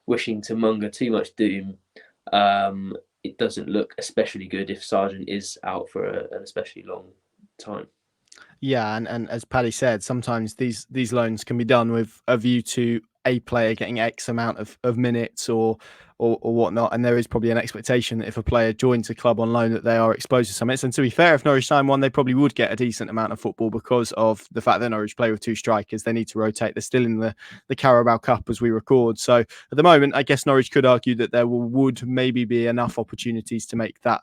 wishing to monger too much doom, it doesn't look especially good if Sargent is out for an especially long time. Yeah, and as Paddy said, sometimes these loans can be done with a view to a player getting X amount of minutes or whatnot, and there is probably an expectation that if a player joins a club on loan that they are exposed to some minutes. And to be fair, if Norwich signed one, they probably would get a decent amount of football because of the fact that Norwich play with two strikers. They need to rotate. They're still in the Carabao Cup as we record. So at the moment, I guess Norwich could argue that there would maybe be enough opportunities to make that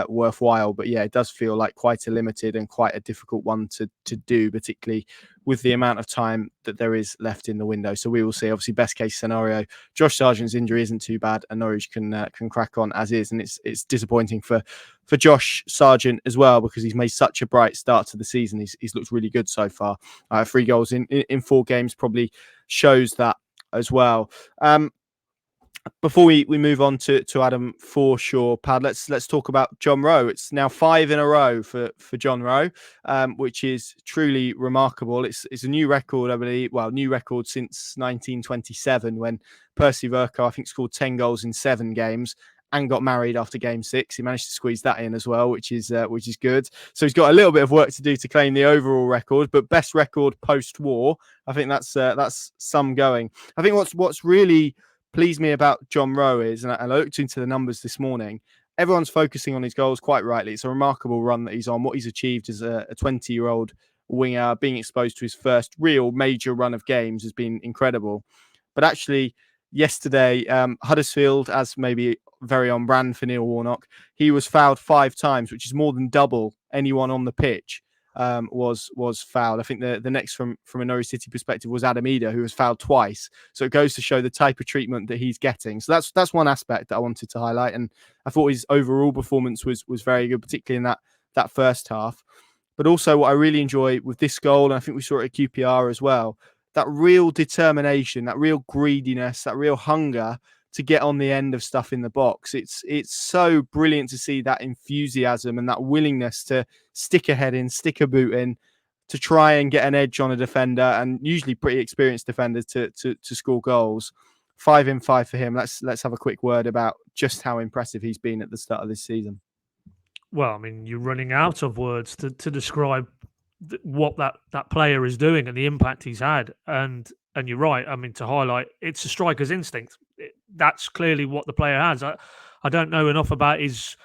worthwhile. But yeah, it does feel like quite a limited and quite a difficult one to do, particularly with the amount of time that there is left in the window. So we will see. Obviously, best case scenario, Josh Sargent's injury isn't too bad and Norwich can crack on as is. And it's disappointing for Josh Sargent as well, because he's made such a bright start to the season. He's looked really good so far. 3 goals in 4 games probably shows that as well. Before we move on to Adam Forshaw, Pad, let's talk about John Rowe. It's now 5 in a row for John Rowe, which is truly remarkable. It's a new record, I believe. Well, new record since 1927 when Percy Verco, I think, scored 10 goals in 7 games and got married after game 6. He managed to squeeze that in as well, which is good. So he's got a little bit of work to do to claim the overall record, but best record post-war. I think that's some going. I think what's really pleased me about John Rowe is, and I looked into the numbers this morning, everyone's focusing on his goals quite rightly. It's a remarkable run that he's on. What he's achieved as a 20-year-old winger, being exposed to his first real major run of games has been incredible. But actually, yesterday, Huddersfield, as maybe very on brand for Neil Warnock, he was fouled 5 times, which is more than double anyone on the pitch was fouled. I think the next from a Norwich City perspective was Adam Eder, who was fouled twice. So it goes to show the type of treatment that he's getting. So that's one aspect that I wanted to highlight. And I thought his overall performance was very good, particularly in that first half. But also what I really enjoy with this goal, and I think we saw it at QPR as well, that real determination, that real greediness, that real hunger to get on the end of stuff in the box. It's so brilliant to see that enthusiasm and that willingness to stick a head in, stick a boot in, to try and get an edge on a defender, and usually pretty experienced defenders to score goals. 5 in 5 for him. Let's have a quick word about just how impressive he's been at the start of this season. Well, I mean, you're running out of words to describe what that player is doing and the impact he's had. And you're right. I mean, to highlight, it's a striker's instinct. That's clearly what the player has. I don't know enough about his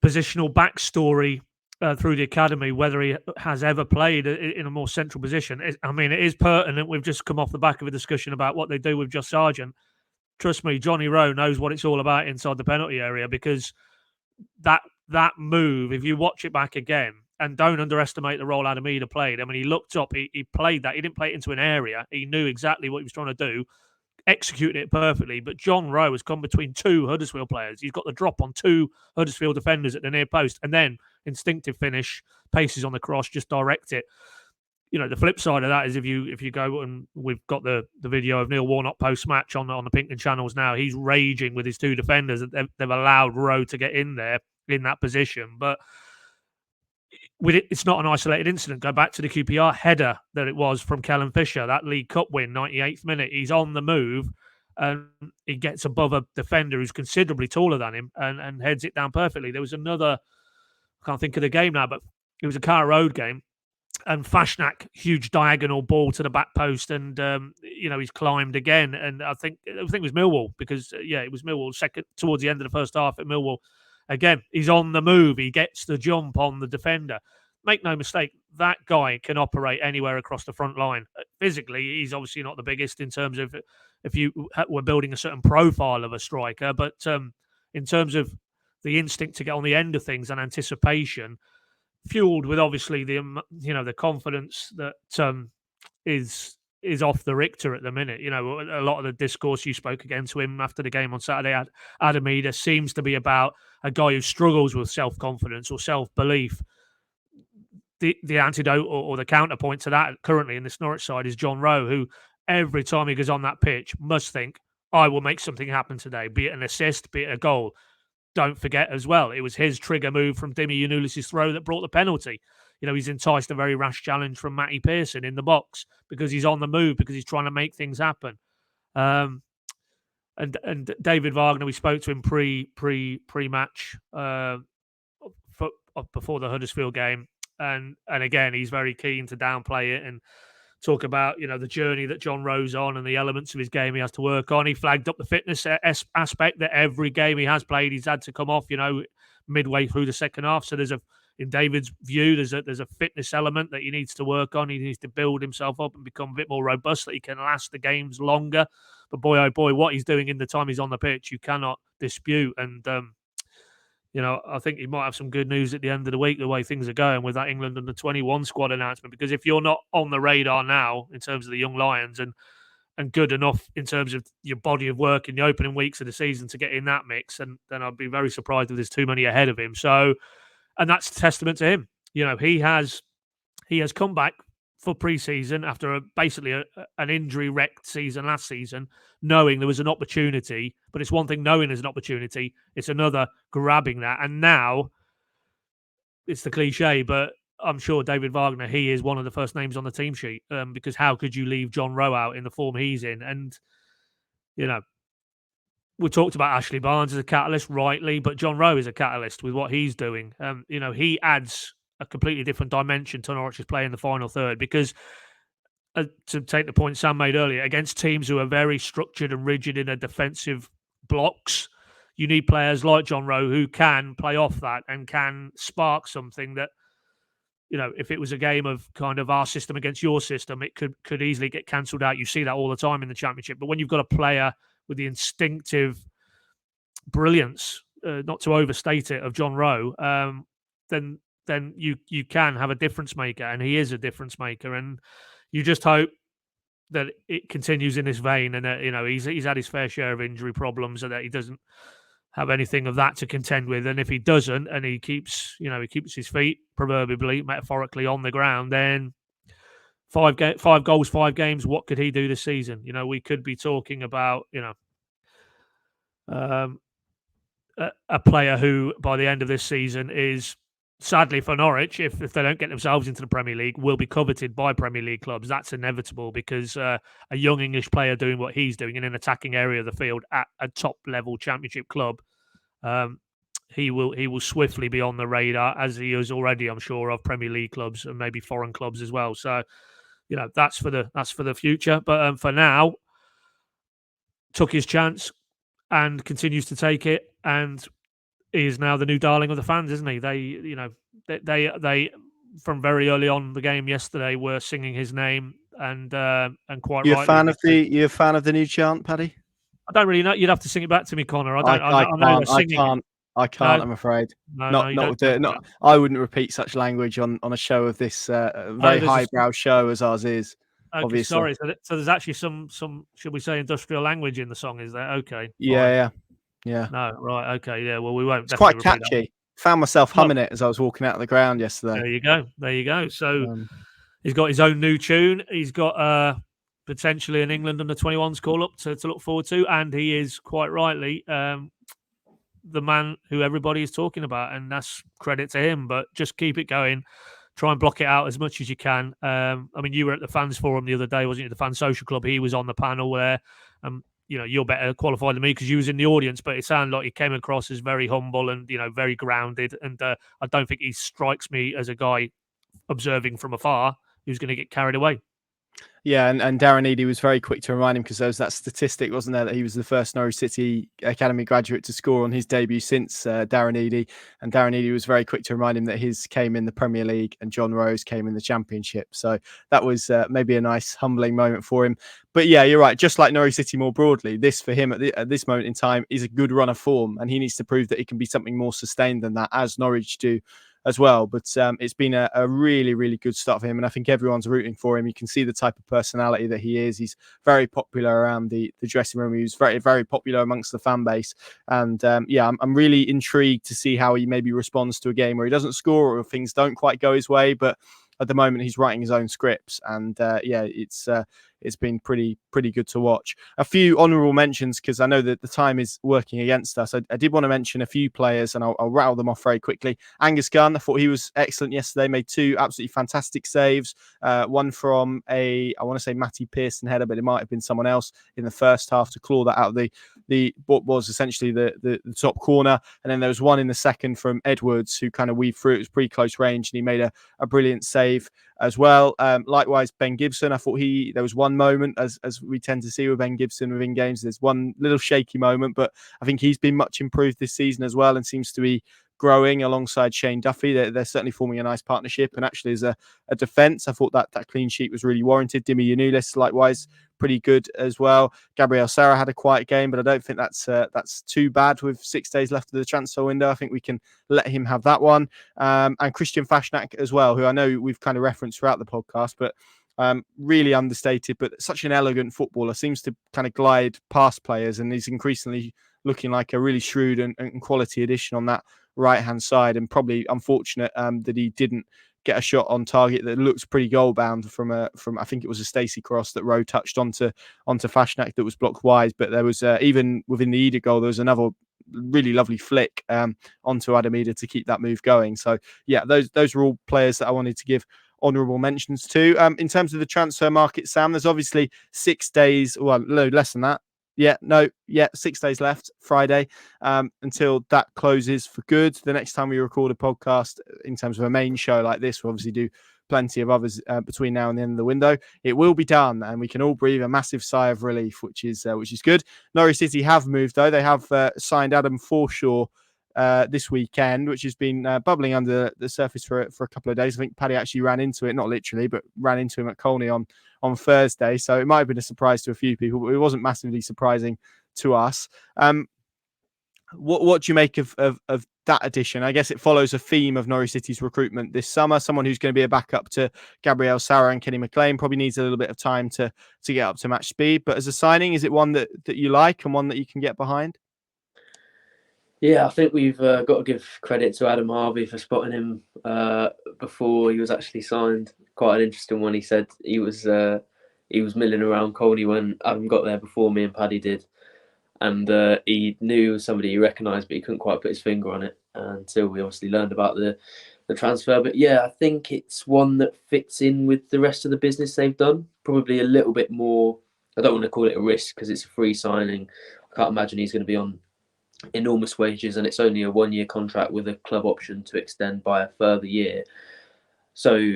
positional backstory through the academy, whether he has ever played in a more central position. I mean, it is pertinent. We've just come off the back of a discussion about what they do with Josh Sargent. Trust me, Johnny Rowe knows what it's all about inside the penalty area, because that move, if you watch it back again, and don't underestimate the role Adam Eder played. I mean, he looked up, he played that. He didn't play it into an area. He knew exactly what he was trying to do, executed it perfectly. But John Rowe has come between 2 Huddersfield players. He's got the drop on 2 Huddersfield defenders at the near post, and then instinctive finish, paces on the cross, just direct it. You know, the flip side of that is if you go, and we've got the video of Neil Warnock post-match on the PinkUn channels now, he's raging with his 2 defenders that they've allowed Rowe to get in there in that position. But it's not an isolated incident. Go back to the QPR header that it was from Kellen Fisher, that League Cup win, 98th minute. He's on the move and he gets above a defender who's considerably taller than him and heads it down perfectly. There was another, I can't think of the game now, but it was a Carr Road game. And Fashnak, huge diagonal ball to the back post, and he's climbed again. And I think it was Millwall, because it was Millwall second towards the end of the first half at Millwall. Again, he's on the move. He gets the jump on the defender. Make no mistake, that guy can operate anywhere across the front line. Physically, he's obviously not the biggest in terms of if you were building a certain profile of a striker, but in terms of the instinct to get on the end of things and anticipation, fueled with obviously the confidence that is off the Richter at the minute. You know, a lot of the discourse you spoke again to him after the game on Saturday, Adam Eder, seems to be about a guy who struggles with self-confidence or self-belief. The antidote or the counterpoint to that currently in this Norwich side is John Rowe, who every time he goes on that pitch must think, I will make something happen today, be it an assist, be it a goal. Don't forget as well, it was his trigger move from Dimi Yanulis' throw that brought the penalty. You know, he's enticed a very rash challenge from Matty Pearson in the box because he's on the move, because he's trying to make things happen. And David Wagner, we spoke to him pre-match before the Huddersfield game, and again he's very keen to downplay it and talk about the journey that John Rowe's on and the elements of his game he has to work on. He flagged up the fitness aspect, that every game he has played he's had to come off midway through the second half. So in David's view, there's a fitness element that he needs to work on. He needs to build himself up and become a bit more robust, that he can last the games longer. But boy, oh boy, what he's doing in the time he's on the pitch, you cannot dispute. And I think he might have some good news at the end of the week, the way things are going with that England under 21 squad announcement. Because if you're not on the radar now in terms of the young Lions and good enough in terms of your body of work in the opening weeks of the season to get in that mix, and then I'd be very surprised if there's too many ahead of him. So, and that's a testament to him. He has come back for pre-season after basically an injury-wrecked season last season, knowing there was an opportunity. But it's one thing knowing there's an opportunity, it's another grabbing that. And now, it's the cliche, but I'm sure David Wagner, he is one of the first names on the team sheet, because how could you leave John Rowe out in the form he's in? And, we talked about Ashley Barnes as a catalyst, rightly, but John Rowe is a catalyst with what he's doing. He adds a completely different dimension to Norwich's play in the final third, because to take the point Sam made earlier, against teams who are very structured and rigid in their defensive blocks, you need players like John Rowe who can play off that and can spark something that if it was a game of kind of our system against your system, it could easily get cancelled out. You see that all the time in the Championship. But when you've got a player with the instinctive brilliance, not to overstate it, of John Rowe, then you can have a difference maker, and he is a difference maker. And you just hope that it continues in this vein, and that he's had his fair share of injury problems, and that he doesn't have anything of that to contend with. And if he doesn't, and he keeps his feet, proverbially, metaphorically, on the ground, then 5 goals, 5 games. What could he do this season? We could be talking about a player who, by the end of this season, is, sadly for Norwich, if they don't get themselves into the Premier League, will be coveted by Premier League clubs. That's inevitable, because a young English player doing what he's doing in an attacking area of the field at a top level Championship club, he will swiftly be on the radar, as he is already, I'm sure, of Premier League clubs and maybe foreign clubs as well. So that's for the future. But for now, took his chance and continues to take it, and he is now the new darling of the fans, isn't he? They from very early on the game yesterday were singing his name, and quite You rightly. You a fan of the new chant, Paddy? I don't really know. You'd have to sing it back to me, Connor. I can't. I'm afraid. I wouldn't repeat such language on a show of this very highbrow show as ours is. Okay, obviously. Sorry. So there's actually some should we say industrial language in the song? Is there? Okay. Yeah. No, right. Okay. Yeah. Well, we won't. It's quite catchy. Found myself humming it as I was walking out of the ground yesterday. There you go. So he's got his own new tune. He's got potentially an England under-21s call-up to look forward to, and he is, quite rightly, the man who everybody is talking about, and that's credit to him. But just keep it going. Try and block it out as much as you can. I mean, you were at the fans forum the other day, wasn't you? The Fan Social Club. He was on the panel there. You're better qualified than me because you was in the audience, but it sounded like he came across as very humble and, very grounded. And I don't think he strikes me as a guy observing from afar who's going to get carried away. Yeah, and Darren Eadie was very quick to remind him, because there was that statistic, wasn't there, that he was the first Norwich City Academy graduate to score on his debut since Darren Eadie. And Darren Eadie was very quick to remind him that his came in the Premier League and John Rowe's came in the Championship. So that was maybe a nice humbling moment for him. But yeah, you're right. Just like Norwich City more broadly, this for him at this moment in time is a good run of form, and he needs to prove that it can be something more sustained than that, as Norwich do as well. But it's been a really, really good start for him, and I think everyone's rooting for him. You can see the type of personality that he is. He's very popular around the dressing room. He was very, very popular amongst the fan base, and I'm really intrigued to see how he maybe responds to a game where he doesn't score or things don't quite go his way. But at the moment, he's writing his own scripts, and it's been pretty good to watch. A few honourable mentions, because I know that the time is working against us. I did want to mention a few players, and I'll rattle them off very quickly. Angus Gunn, I thought he was excellent yesterday. Made 2 absolutely fantastic saves. One from I want to say Matty Pearson header, but it might have been someone else in the first half to claw that out of the what was essentially the top corner. And then there was one in the second from Edwards, who kind of weaved through. It was pretty close range, and he made a brilliant save as well. Likewise, Ben Gibson, I thought there was one moment, as we tend to see with Ben Gibson within games, there's one little shaky moment, but I think he's been much improved this season as well, and seems to be growing alongside Shane Duffy. They're certainly forming a nice partnership. And actually, as a defence, I thought that clean sheet was really warranted. Dimi Yanulis, likewise, pretty good as well. Gabriel Sara had a quiet game, but I don't think that's too bad with 6 days left of the transfer window. I think we can let him have that one. And Christian Fashnak as well, who I know we've kind of referenced throughout the podcast, but really understated, but such an elegant footballer. Seems to kind of glide past players, and he's increasingly looking like a really shrewd and quality addition on that right-hand side. And probably unfortunate that he didn't get a shot on target that looks pretty goal bound from I think it was a Stacey cross that Rowe touched onto Fashnak that was blocked wide. But there was even within the Eder goal, there was another really lovely flick onto Adam Eder to keep that move going. So yeah, those were all players that I wanted to give honourable mentions to. In terms of the transfer market, Sam, there's obviously 6 days, well, no, less than that. 6 days left, Friday, until that closes for good. The next time we record a podcast in terms of a main show like this, we'll obviously do plenty of others between now and the end of the window. It will be done, and we can all breathe a massive sigh of relief, which is good. Norwich City have moved, though. They have signed Adam Forshaw this weekend, which has been bubbling under the surface for a couple of days. I think Paddy actually ran into it, not literally, but ran into him at Colney on Thursday. So it might have been a surprise to a few people, but it wasn't massively surprising to us. What do you make of that addition? I guess it follows a theme of Norwich City's recruitment this summer. Someone who's going to be a backup to Gabriel Sara and Kenny McLean, probably needs a little bit of time to get up to match speed. But as a signing, is it one that you like and one that you can get behind? Yeah, I think we've got to give credit to Adam Harvey for spotting him before he was actually signed. Quite an interesting one. He said he was milling around Colney when Adam got there before me and Paddy did. And he knew somebody he recognised, but he couldn't quite put his finger on it until we obviously learned about the transfer. But yeah, I think it's one that fits in with the rest of the business they've done. Probably a little bit more, I don't want to call it a risk because it's a free signing. I can't imagine he's going to be on enormous wages, and it's only a 1-year contract with a club option to extend by a further year. So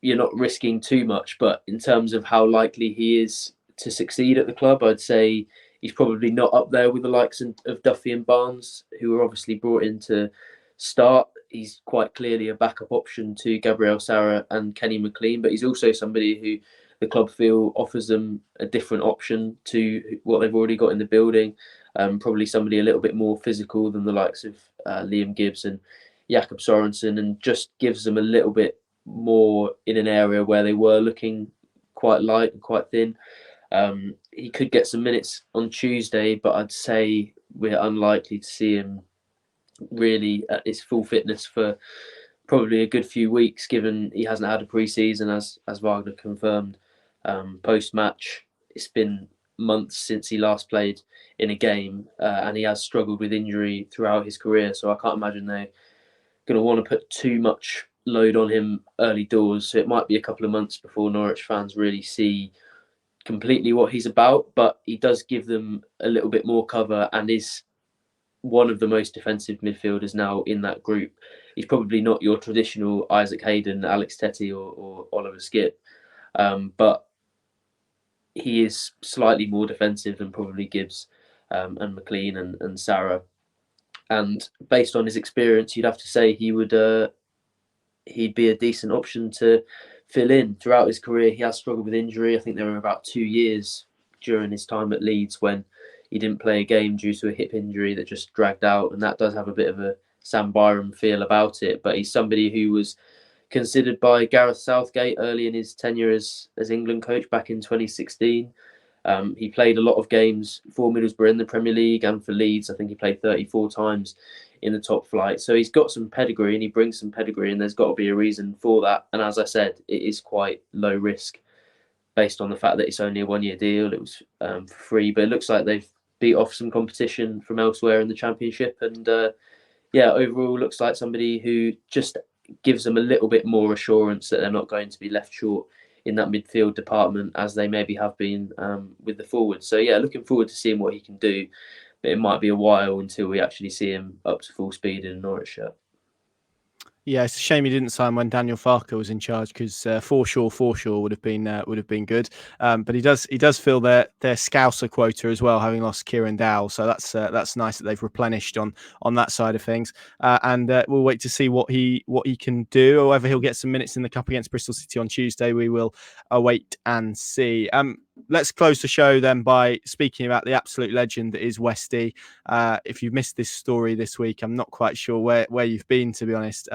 you're not risking too much. But in terms of how likely he is to succeed at the club, I'd say he's probably not up there with the likes of Duffy and Barnes, who were obviously brought in to start. He's quite clearly a backup option to Gabriel Sara and Kenny McLean, but he's also somebody who the club feel offers them a different option to what they've already got in the building. Probably somebody a little bit more physical than the likes of Liam Gibbs and Jakob Sorensen, and just gives them a little bit more in an area where they were looking quite light and quite thin. He could get some minutes on Tuesday, but I'd say we're unlikely to see him really at his full fitness for probably a good few weeks, given he hasn't had a pre-season, as Wagner confirmed post-match. It's been months since he last played in a game, and he has struggled with injury throughout his career, so I can't imagine they're going to want to put too much load on him early doors. So it might be a couple of months before Norwich fans really see completely what he's about, but he does give them a little bit more cover and is one of the most defensive midfielders now in that group. He's probably not your traditional Isaac Hayden, Alex Tetty or Oliver Skipp, but he is slightly more defensive than probably Gibbs and McLean and Sara. And based on his experience, you'd have to say he'd be a decent option to fill in. Throughout his career, he has struggled with injury. I think there were about 2 years during his time at Leeds when he didn't play a game due to a hip injury that just dragged out, and that does have a bit of a Sam Byram feel about it. But he's somebody who was considered by Gareth Southgate early in his tenure as England coach back in 2016. He played a lot of games for Middlesbrough in the Premier League and for Leeds. I think he played 34 times in the top flight. So he's got some pedigree and he brings some pedigree, and there's got to be a reason for that. And as I said, it is quite low risk based on the fact that it's only a 1-year deal. It was for free, but it looks like they've beat off some competition from elsewhere in the Championship. And overall looks like somebody who just gives them a little bit more assurance that they're not going to be left short in that midfield department as they maybe have been with the forwards. So yeah, looking forward to seeing what he can do, but it might be a while until we actually see him up to full speed in a Norwich shirt. Yeah, it's a shame he didn't sign when Daniel Farke was in charge, because Forshaw would have been good. But he does fill their Scouser quota as well, having lost Kieran Dowell. So that's nice that they've replenished on that side of things. And we'll wait to see what he can do, or whether he'll get some minutes in the cup against Bristol City on Tuesday. We will await and see. Let's close the show then by speaking about the absolute legend that is Westy. If you've missed this story this week, I'm not quite sure where you've been, to be honest.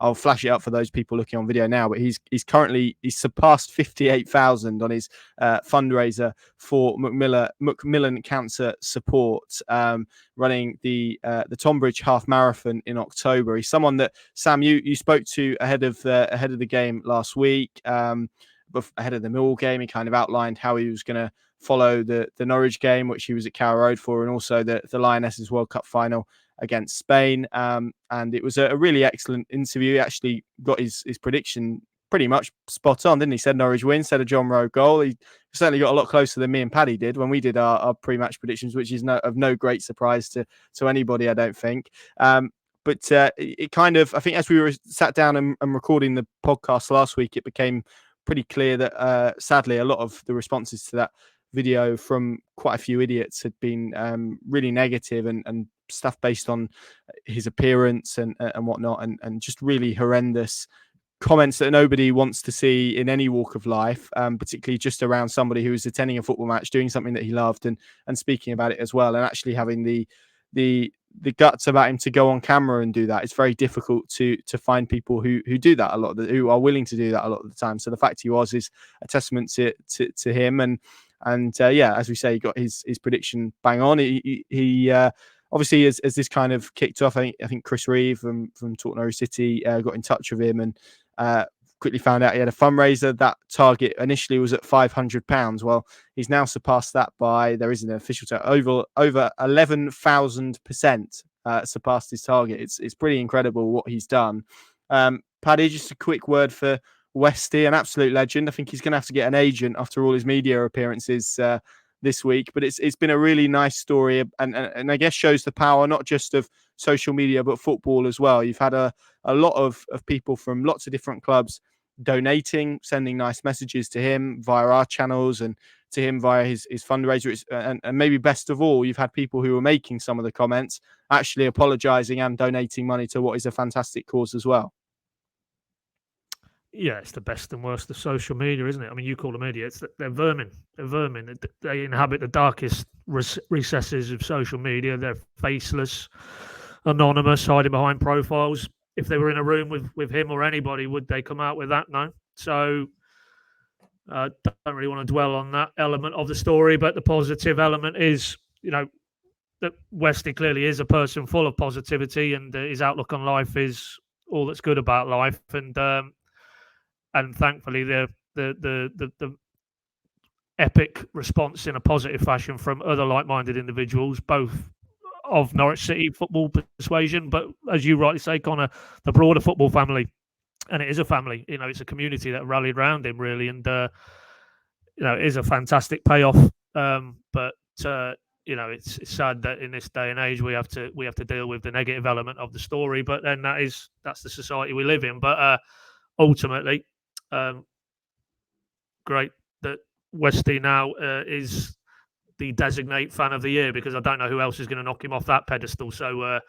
I'll flash it up for those people looking on video now, but he's surpassed 58,000 on his fundraiser for Macmillan Cancer Support, running the Tonbridge Half Marathon in October. He's someone that, Sam, you spoke to ahead of the game last week. Ahead of the Millwall game, he kind of outlined how he was going to follow the Norwich game, which he was at Carrow Road for, and also the Lionesses World Cup final against Spain. And it was a really excellent interview. He actually got his prediction pretty much spot on, didn't he? Said Norwich win, said a John Rowe goal. He certainly got a lot closer than me and Paddy did when we did our pre-match predictions, which is of no great surprise to anybody, I don't think. But it kind of, I think as we were sat down and recording the podcast last week, it became pretty clear that sadly a lot of the responses to that video from quite a few idiots had been really negative and stuff based on his appearance and whatnot, and just really horrendous comments that nobody wants to see in any walk of life, particularly just around somebody who was attending a football match, doing something that he loved, and speaking about it as well, and actually having the guts about him to go on camera and do that. It's very difficult to find people who do that a lot, who are willing to do that a lot of the time. So the fact he was is a testament to him, and yeah, as we say, he got his prediction bang on. He obviously, as this kind of kicked off, I think Chris Reeve from Norwich City got in touch with him and quickly found out he had a fundraiser. That target initially was at £500. Well, he's now surpassed that by, there is an official over 11,000% surpassed his target. It's pretty incredible what he's done. Paddy, just a quick word for Westy, an absolute legend. I think he's going to have to get an agent after all his media appearances this week, but it's been a really nice story, and I guess shows the power not just of social media but football as well. You've had a lot of people from lots of different clubs donating, sending nice messages to him via our channels and to him via his fundraiser. And maybe best of all, you've had people who are making some of the comments actually apologising and donating money to what is a fantastic cause as well. Yeah, it's the best and worst of social media, isn't it? I mean, you call them idiots. They're vermin. They're vermin. They inhabit the darkest recesses of social media. They're faceless, anonymous, hiding behind profiles. If they were in a room with him or anybody, would they come out with that? No. So don't really want to dwell on that element of the story, but the positive element is, that Westy clearly is a person full of positivity, and his outlook on life is all that's good about life. And thankfully, the epic response in a positive fashion from other like-minded individuals, both of Norwich City football persuasion, but as you rightly say, Connor, the broader football family. And it is a family. It's a community that rallied around him, really. And, it is a fantastic payoff. But it's sad that in this day and age we have to deal with the negative element of the story. But then that's the society we live in. But ultimately, great that Westy now is the designate fan of the year, because I don't know who else is going to knock him off that pedestal. So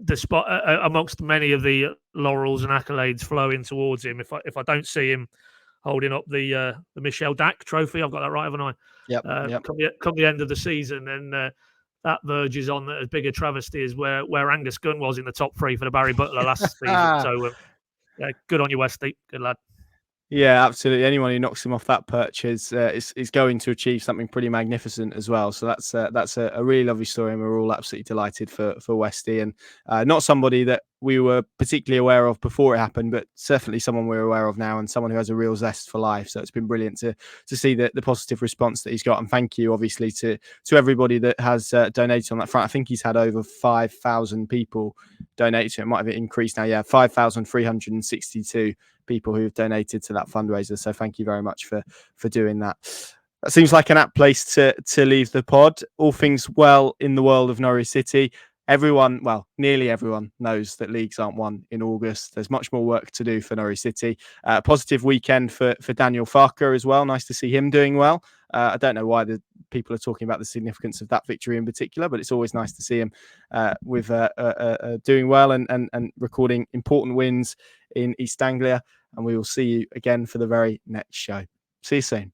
the spot amongst many of the laurels and accolades flowing towards him, if I don't see him holding up the Michel Dack trophy, I've got that right, haven't I? Yep. Come the end of the season, and that verges on as big a travesty as where Angus Gunn was in the top three for the Barry Butler last season. So good on you, Westy. Good lad. Yeah, absolutely. Anyone who knocks him off that perch is going to achieve something pretty magnificent as well. So that's a really lovely story, and we're all absolutely delighted for Westy, and not somebody that we were particularly aware of before it happened, but certainly someone we're aware of now, and someone who has a real zest for life. So it's been brilliant to see the positive response that he's got, and thank you obviously to everybody that has donated on that front. I think he's had over 5,000 people donate to it. It might have increased now. Yeah, 5,362 people who have donated to that fundraiser. So thank you very much for doing that. That seems like an apt place to leave the pod. All things well in the world of Norwich City. Everyone, well, nearly everyone knows that leagues aren't won in August. There's much more work to do for Norwich City. Positive weekend for Daniel Farker as well. Nice to see him doing well. I don't know why the people are talking about the significance of that victory in particular, but it's always nice to see him with doing well and recording important wins in East Anglia. And we will see you again for the very next show. See you soon.